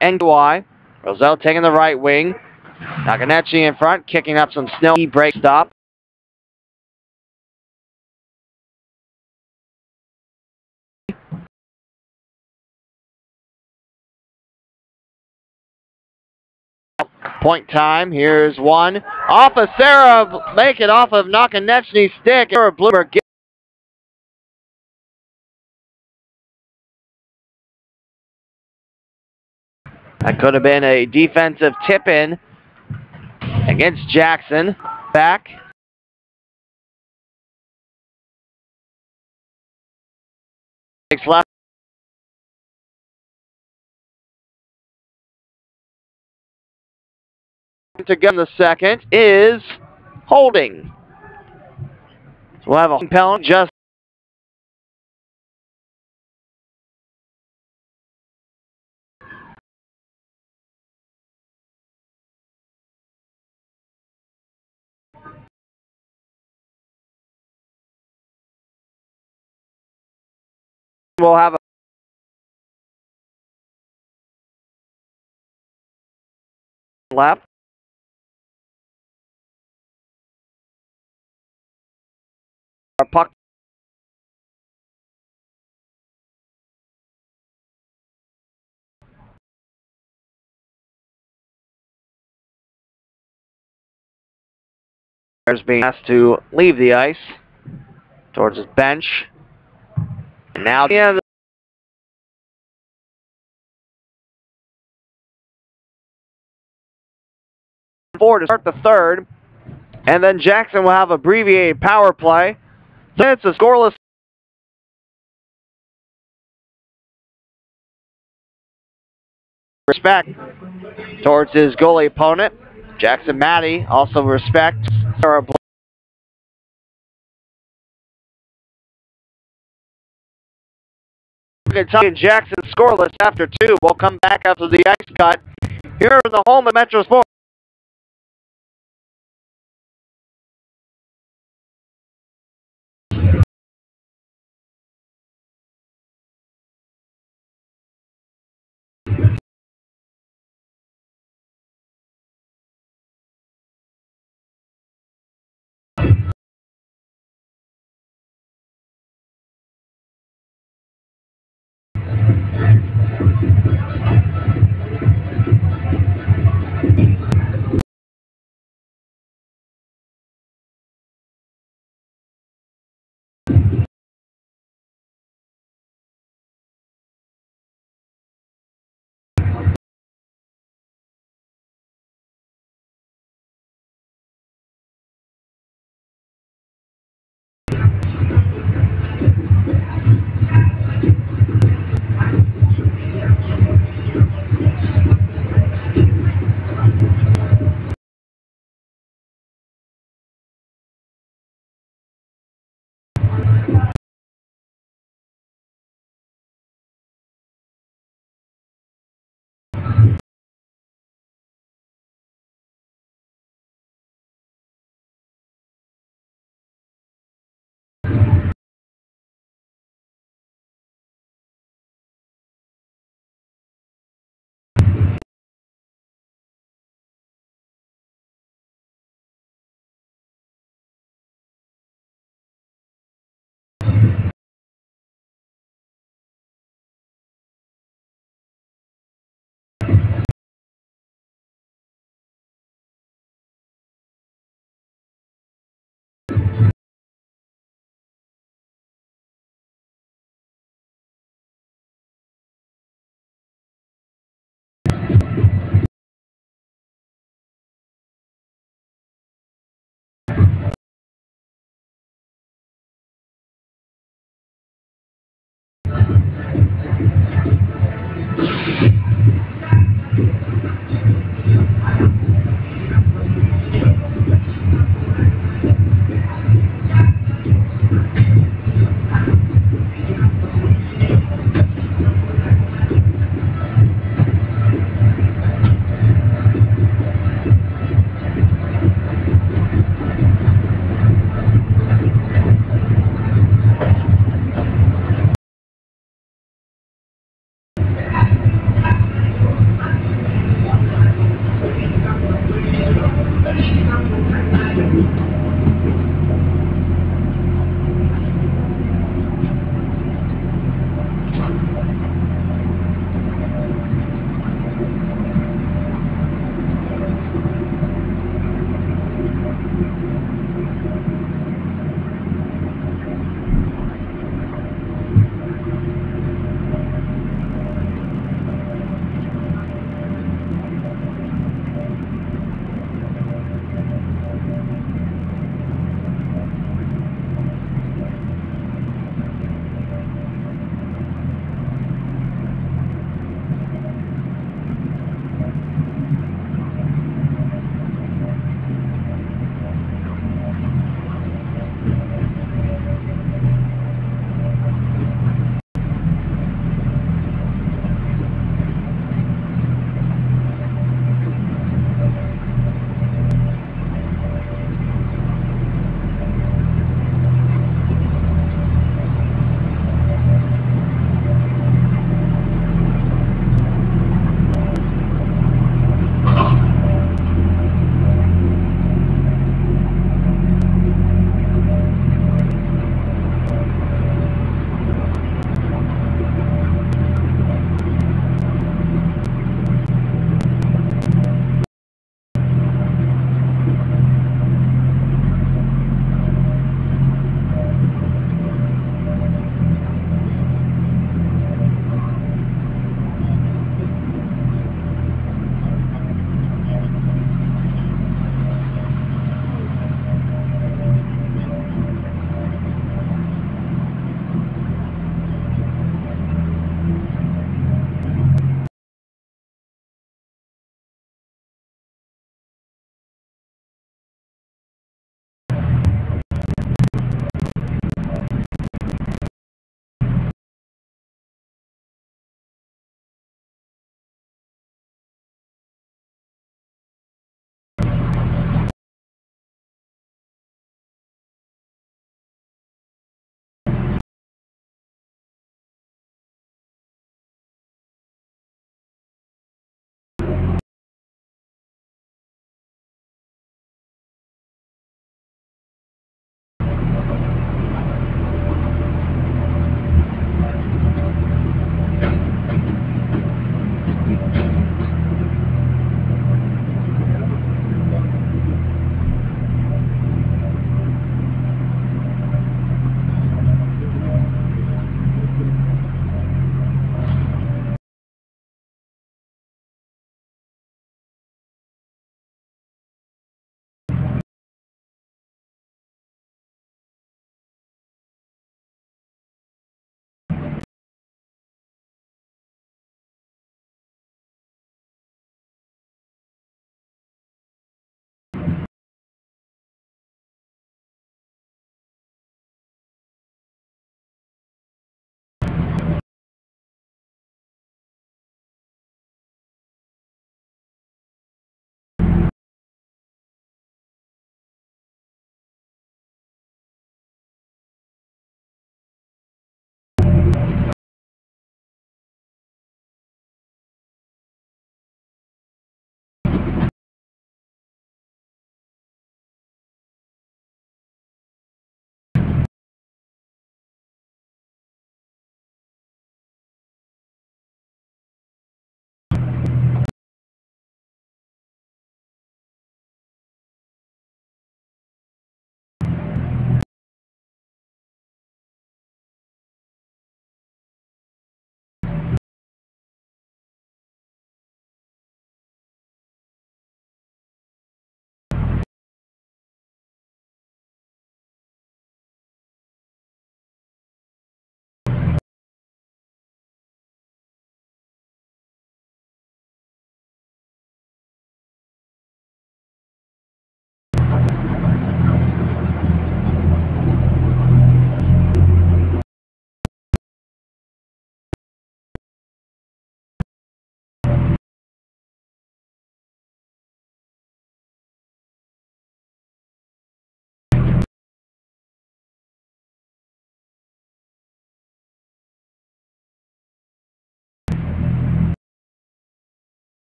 NY. Roselle taking the right wing. Nakonechny in front, kicking up some snow. He break stop. Point time. Here's one. Off of Sarah. Make it off of Nakonechny's stick. Bloomer. That could have been a defensive tip-in against Jackson. Back. Takes left. To go in the second is holding. So we'll have a penalty just will have a left. Our puck is being asked to leave the ice towards his bench. And now the four to start the third. And then Jackson will have abbreviated power play. Then it's a scoreless respect towards his goalie opponent. Jackson Matty also respects Sarah Jackson scoreless after two. We'll come back after the ice cut here in the home of Metro Sports.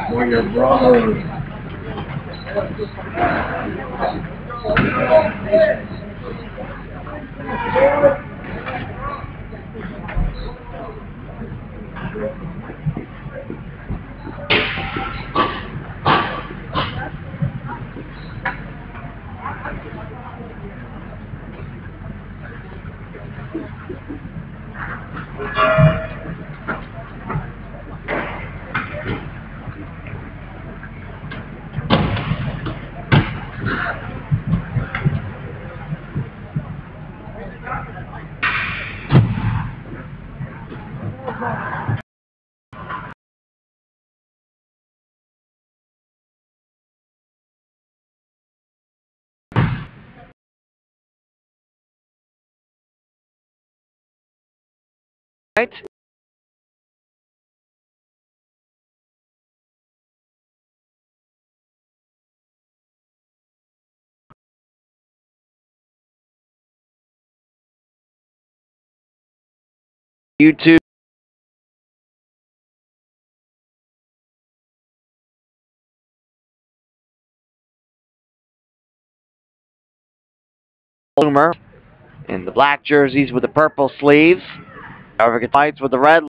For your brothers. Right. YouTube. Bloomer in the black jerseys with the purple sleeves. However, fights with the red.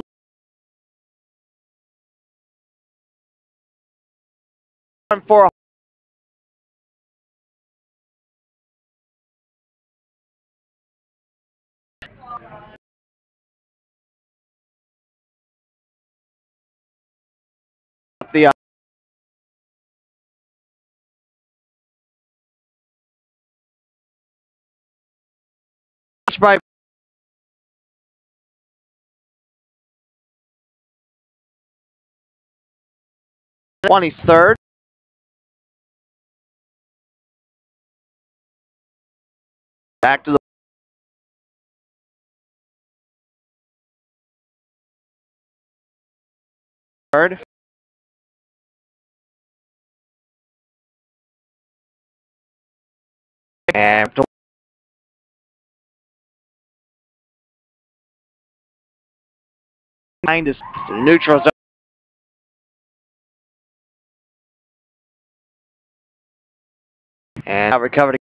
For the by 23rd. Back to the third. And behind is the neutral zone. And now recovered.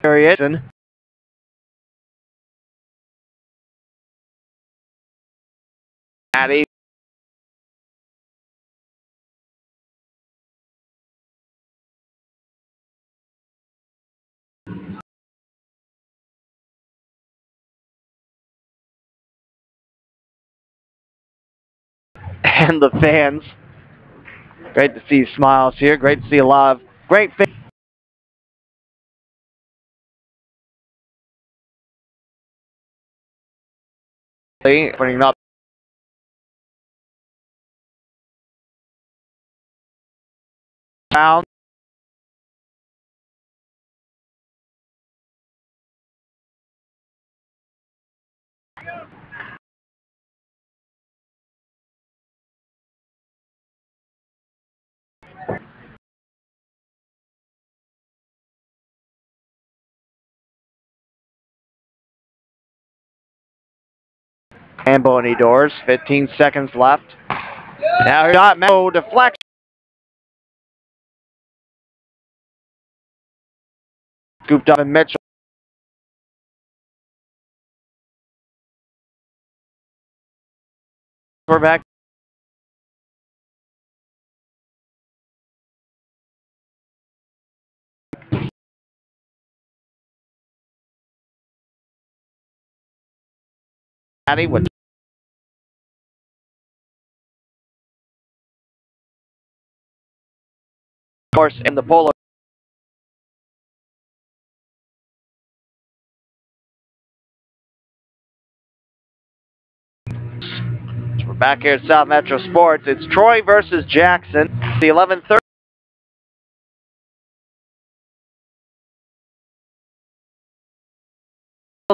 Period. Addy. And the fans. Great to see smiles here. Great to see a lot of great fans. Putting up down. And Boney doors. 15 seconds left. Now shot. No deflection. Scooped up in Mitchell. We're back. Addy with course in the polo. We're back here at South Metro Sports. It's Troy versus Jackson. The 11:30.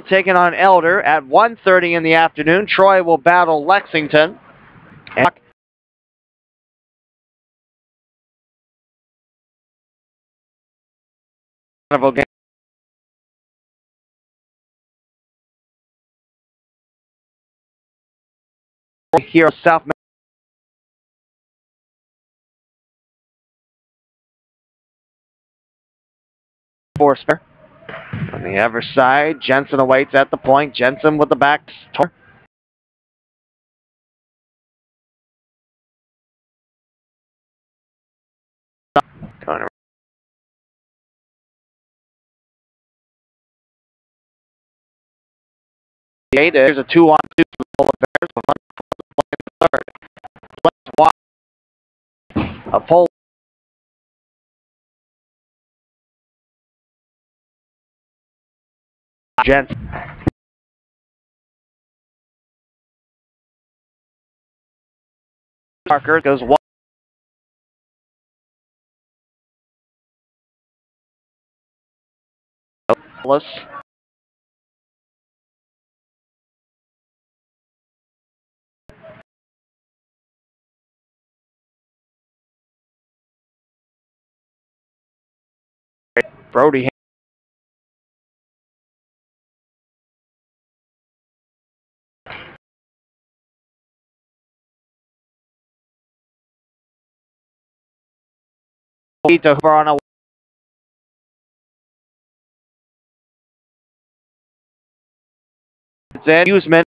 Taking on Elder at 1:30 in the afternoon. Troy will battle Lexington. Game here at South Metro Sports. On the other side, Jensen awaits at the point. Jensen with the back. Going There's a 2-on-2 for the Polar Bears. With play in the third. Let's watch a full Jensen. Parker goes one. Brody to Hooper on a Usman.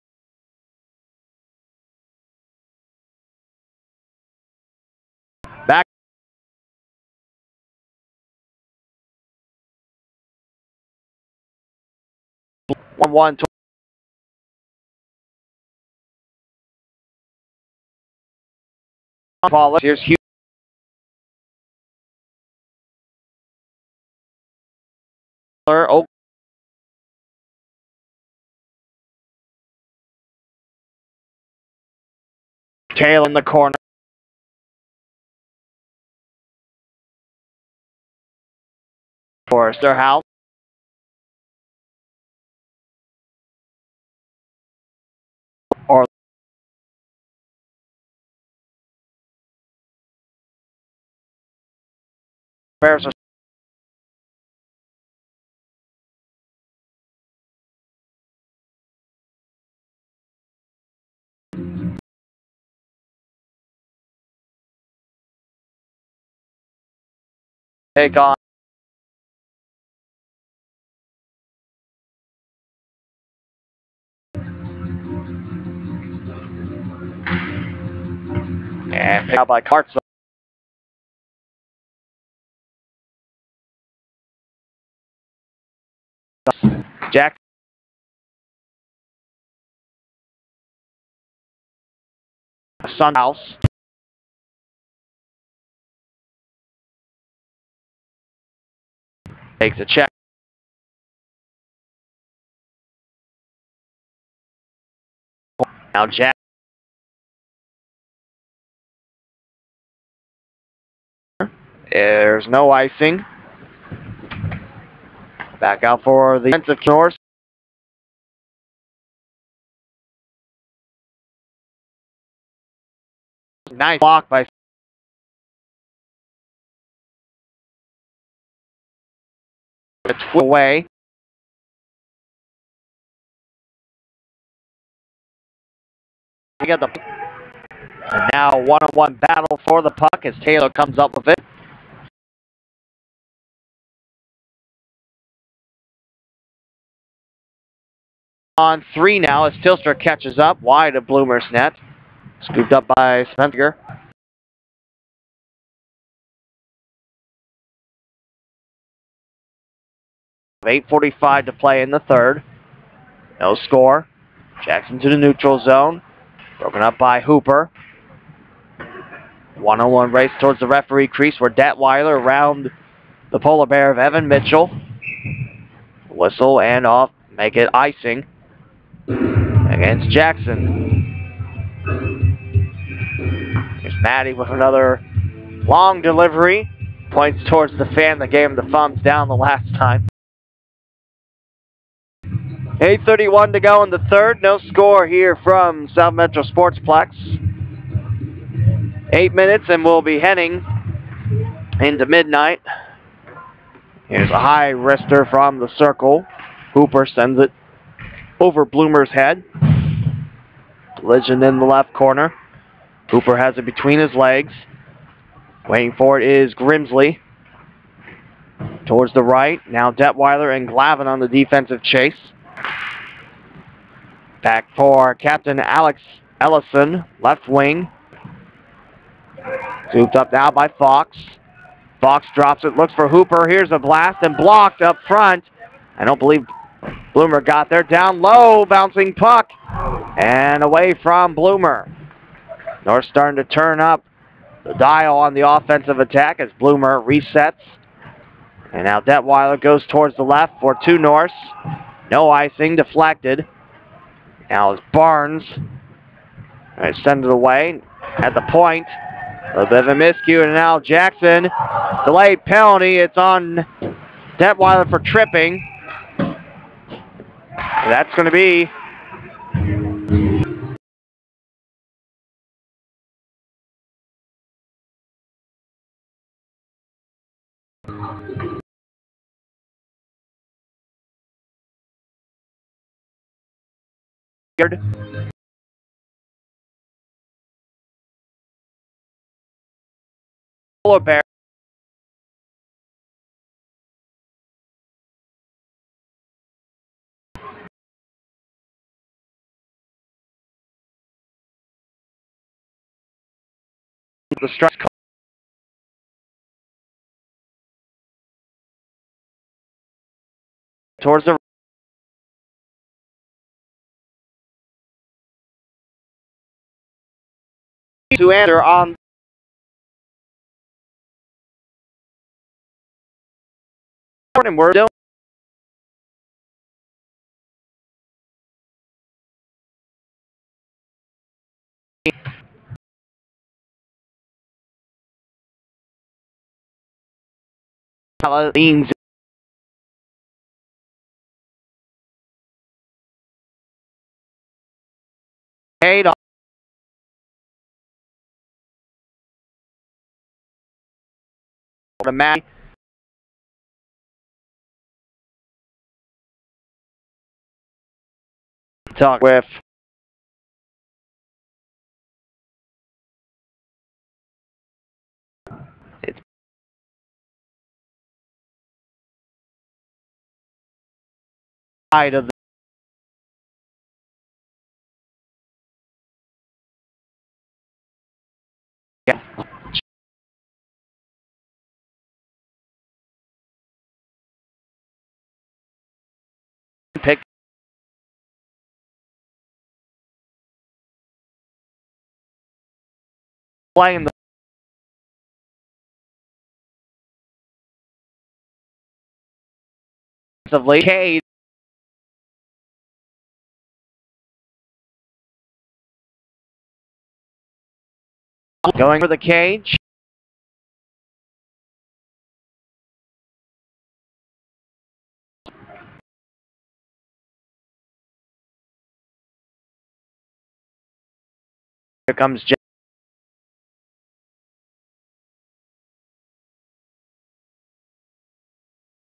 Back 1-1. Here's Hughes. Oh. Tail in the corner. Forrester House. Or Bears are take on. And picked out by Cartson. Jack. Sunhouse. Takes a check. Now Jack. There's no icing. Back out for the defensive North. Nice block by it's away. We got the and now one-on-one battle for the puck as Taylor comes up with it. On 3 now as Tilster catches up wide of Bloomer's net. Scooped up by Spencer. .8:45 to play in the third. No score. Jackson to the neutral zone. Broken up by Hooper. One-on-one race towards the referee crease where Detweiler around the Polar Bear of Evan Mitchell. Whistle and off. Make it icing against Jackson. Here's Maddie with another long delivery. Points towards the fan that gave him the thumbs down the last time. 8:31 to go in the third. No score here from South Metro Sportsplex. 8 minutes and we'll be heading into midnight. Here's a high wrister from the circle. Hooper sends it over Bloomer's head. Collision in the left corner. Hooper has it between his legs. Waiting for it is Grimsley. Towards the right. Now Detweiler and Glavin on the defensive chase. Back for Captain Alex Ellison, left wing. Scooped up now by Fox. Fox drops it, looks for Hooper. Here's a blast and blocked up front. I don't believe Bloomer got there, down low, bouncing puck, and away from Bloomer. North starting to turn up the dial on the offensive attack as Bloomer resets. And now Detweiler goes towards the left for two Norse. No icing, deflected. Now it's Barnes. They send it away at the point. A little bit of a miscue, and now Jackson. Delayed penalty. It's on Detweiler for tripping. That's going to be Polar Bear. The strike towards the to enter on. And we're still leans paid off the match. Talk with it's side of the pick. Playing the late Cade. Going for the cage. Here comes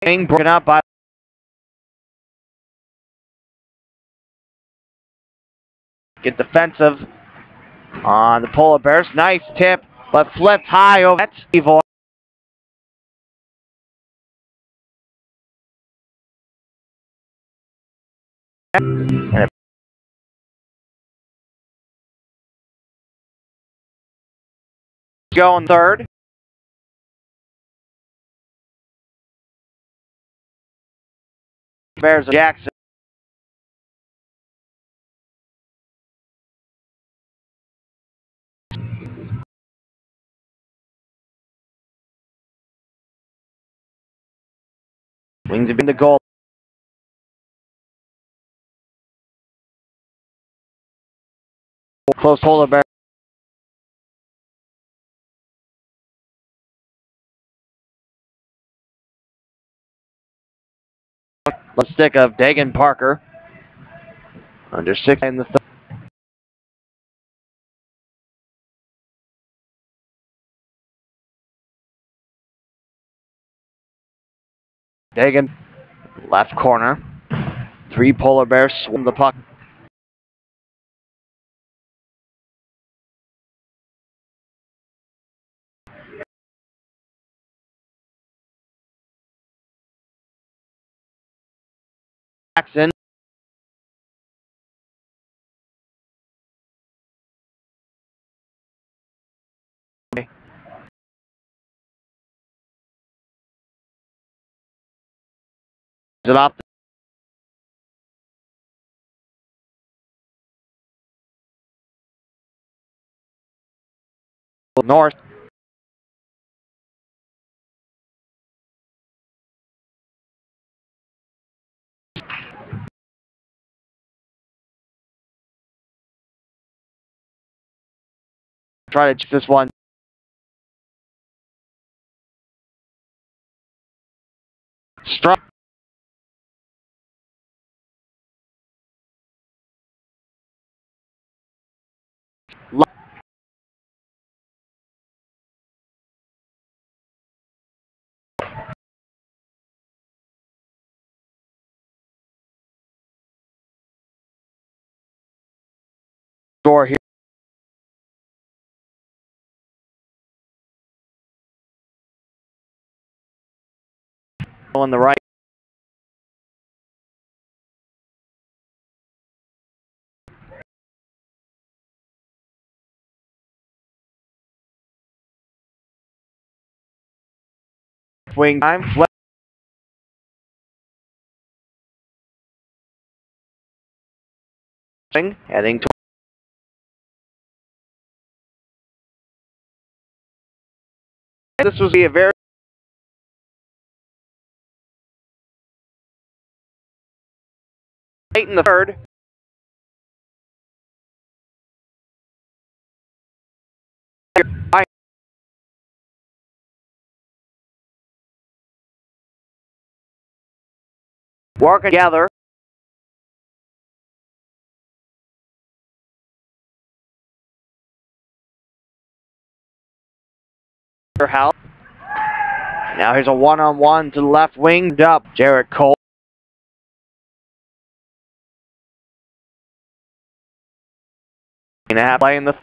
Jane, broken up by get defensive on the Polar Bears. Nice tip, but flipped high over that. Evil. And going third. Bears Jackson. Wings have been the goal. Close Polar Bear. Let's stick of Dagan Parker. Under 6 in the third. Dagan, left corner. 3 Polar Bears swim the puck. Jackson. It off North. Try to check this one. Struck. Score here. On the right. Wing time. Heading to. This was a very late in the third. Working together. House. Now here's a one-on-one to the left wing. Up, Jarrett Cole. And a half play in the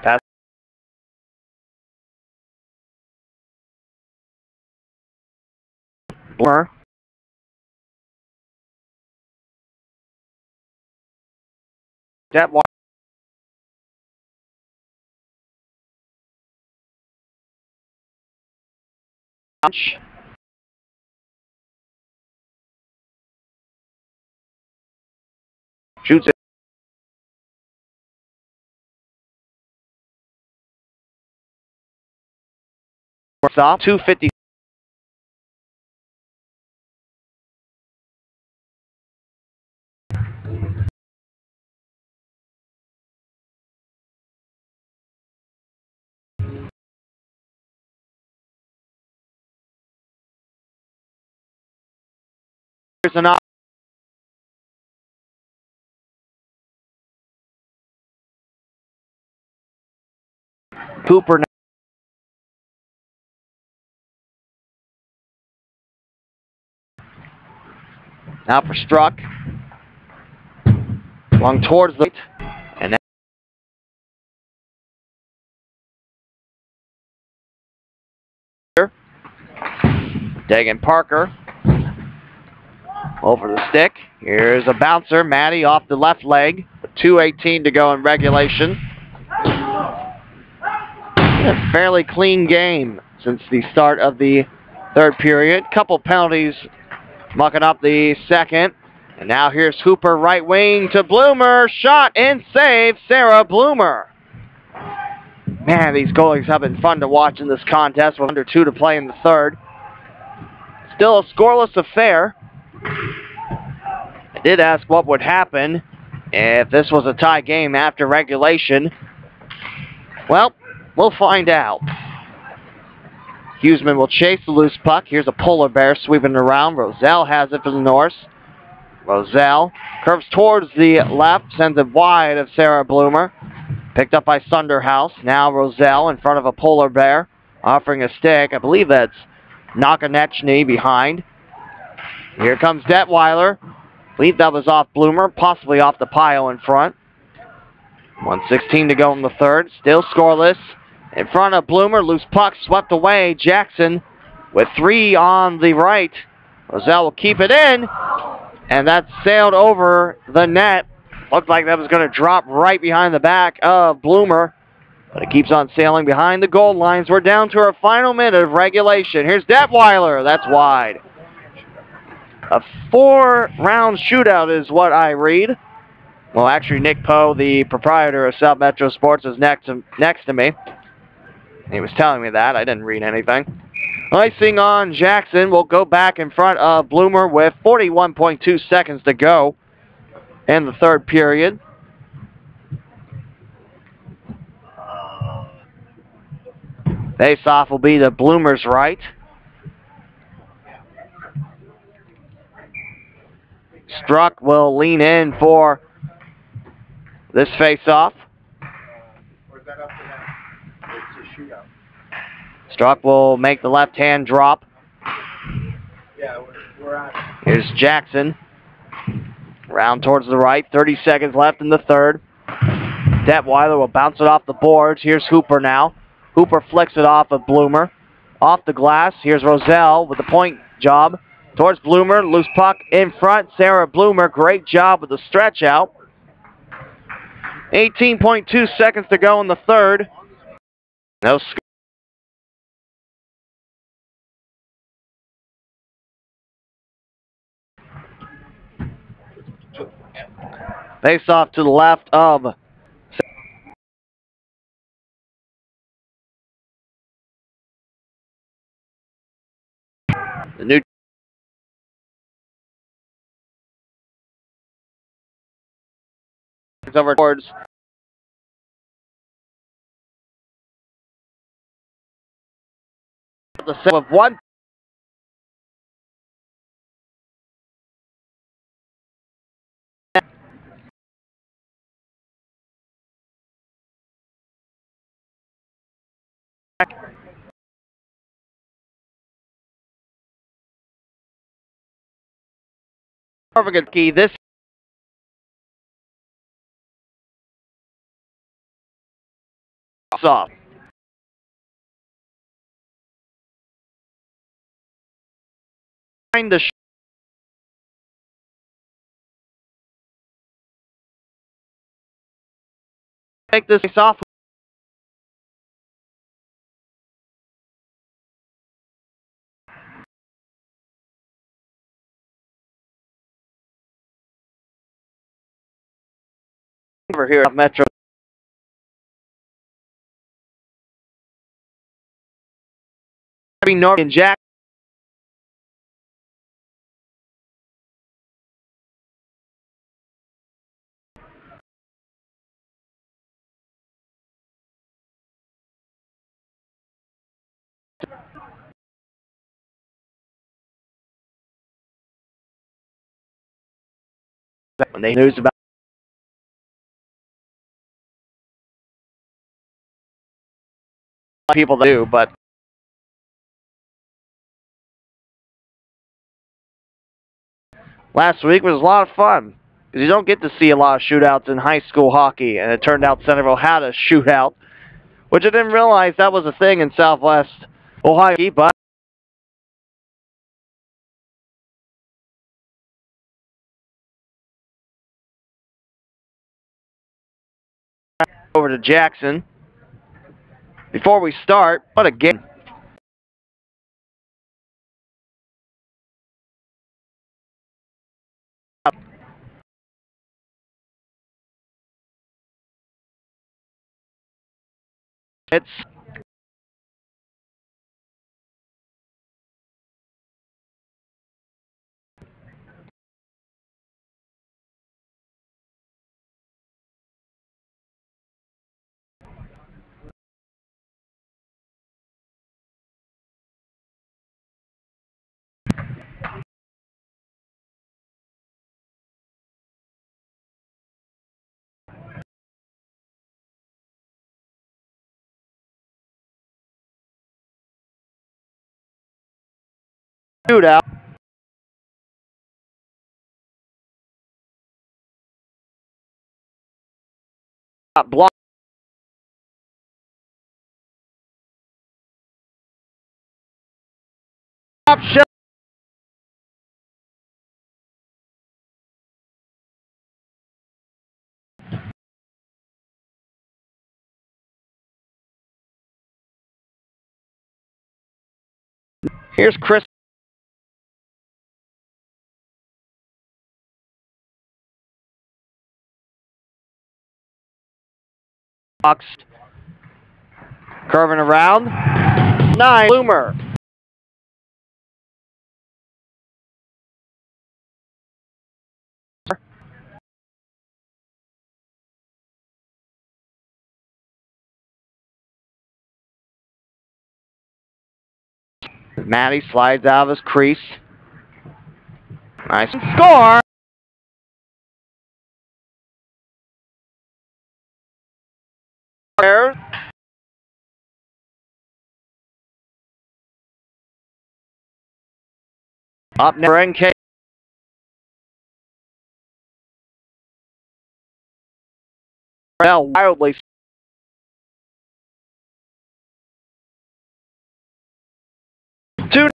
pass. Blur. That one. Shoots it. Stop. 250. Here's an op. Cooper. Now for Struck. Long towards the and Dagan Parker over the stick. Here's a bouncer. Maddie off the left leg. 2:18 to go in regulation. A fairly clean game since the start of the third period. Couple penalties mucking up the second. And now here's Hooper, right wing to Bloomer. Shot and save, Sarah Bloomer. Man, these goalies have been fun to watch in this contest with under 2 to play in the third. Still a scoreless affair. I did ask what would happen if this was a tie game after regulation. Well, we'll find out. Huseman will chase the loose puck. Here's a polar bear sweeping around. Roselle has it for the Norse. Roselle curves towards the left, sends it wide of Sarah Bloomer. Picked up by Sunderhouse. Now Roselle in front of a polar bear, offering a stick. I believe that's Nakanechny behind. Here comes Detweiler. I believe that was off Bloomer, possibly off the pile in front. 1:16 to go in the third. Still scoreless. In front of Bloomer, loose puck swept away. Jackson with 3 on the right. Roselle will keep it in, and that sailed over the net. Looked like that was going to drop right behind the back of Bloomer, but it keeps on sailing behind the goal lines. We're down to our final minute of regulation. Here's Detweiler. That's wide. A 4-round shootout is what I read. Well, actually, Nick Poe, the proprietor of South Metro Sports, is next to me. He was telling me that. I didn't read anything. Icing on Jackson will go back in front of Bloomer with 41.2 seconds to go in the third period. Face-off will be to Bloomer's right. Struck will lean in for this face-off. Struck will make the left hand drop. Here's Jackson. Round towards the right. 30 seconds left in the third. Detweiler will bounce it off the boards. Here's Hooper now. Hooper flicks it off of Bloomer. Off the glass. Here's Roselle with the point job. Towards Bloomer. Loose puck in front. Sarah Bloomer. Great job with the stretch out. 18.2 seconds to go in the third. No score. Face off to the left of the new over towards the set of one. Perfect key. This off. Find the take this off. Over here at Metro. North and Jack. When they news about people do, but last week was a lot of fun because you don't get to see a lot of shootouts in high school hockey, and it turned out Centerville had a shootout, which I didn't realize that was a thing in Southwest Ohio, but over to Jackson. Before we start, what a game. It's shootout. Block. Shot. Here's Chris. Fox curving around. 9 Bloomer. Matty slides out of his crease. Nice score. Up next for NK. Wildly. Two.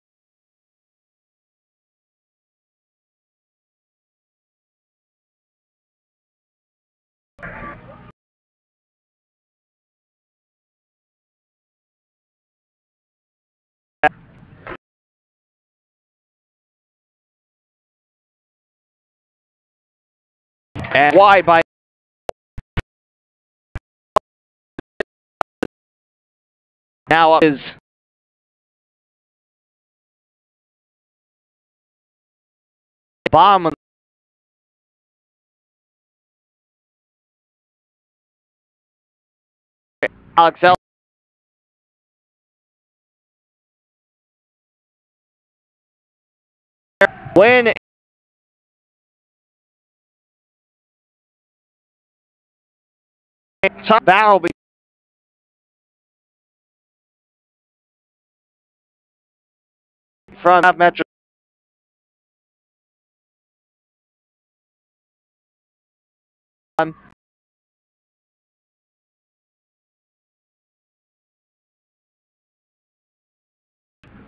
And wide by now up is bomb. Alex L. Win. Top battle from South Metro.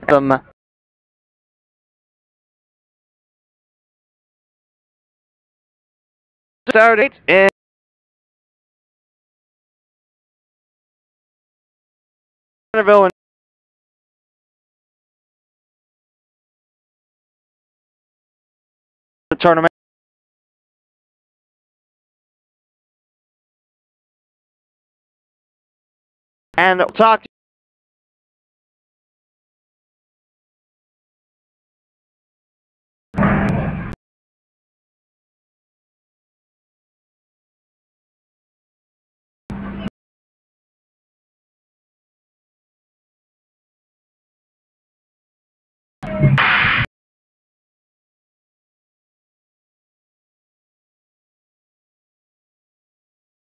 Some Saturday in Centerville and the tournament. And talk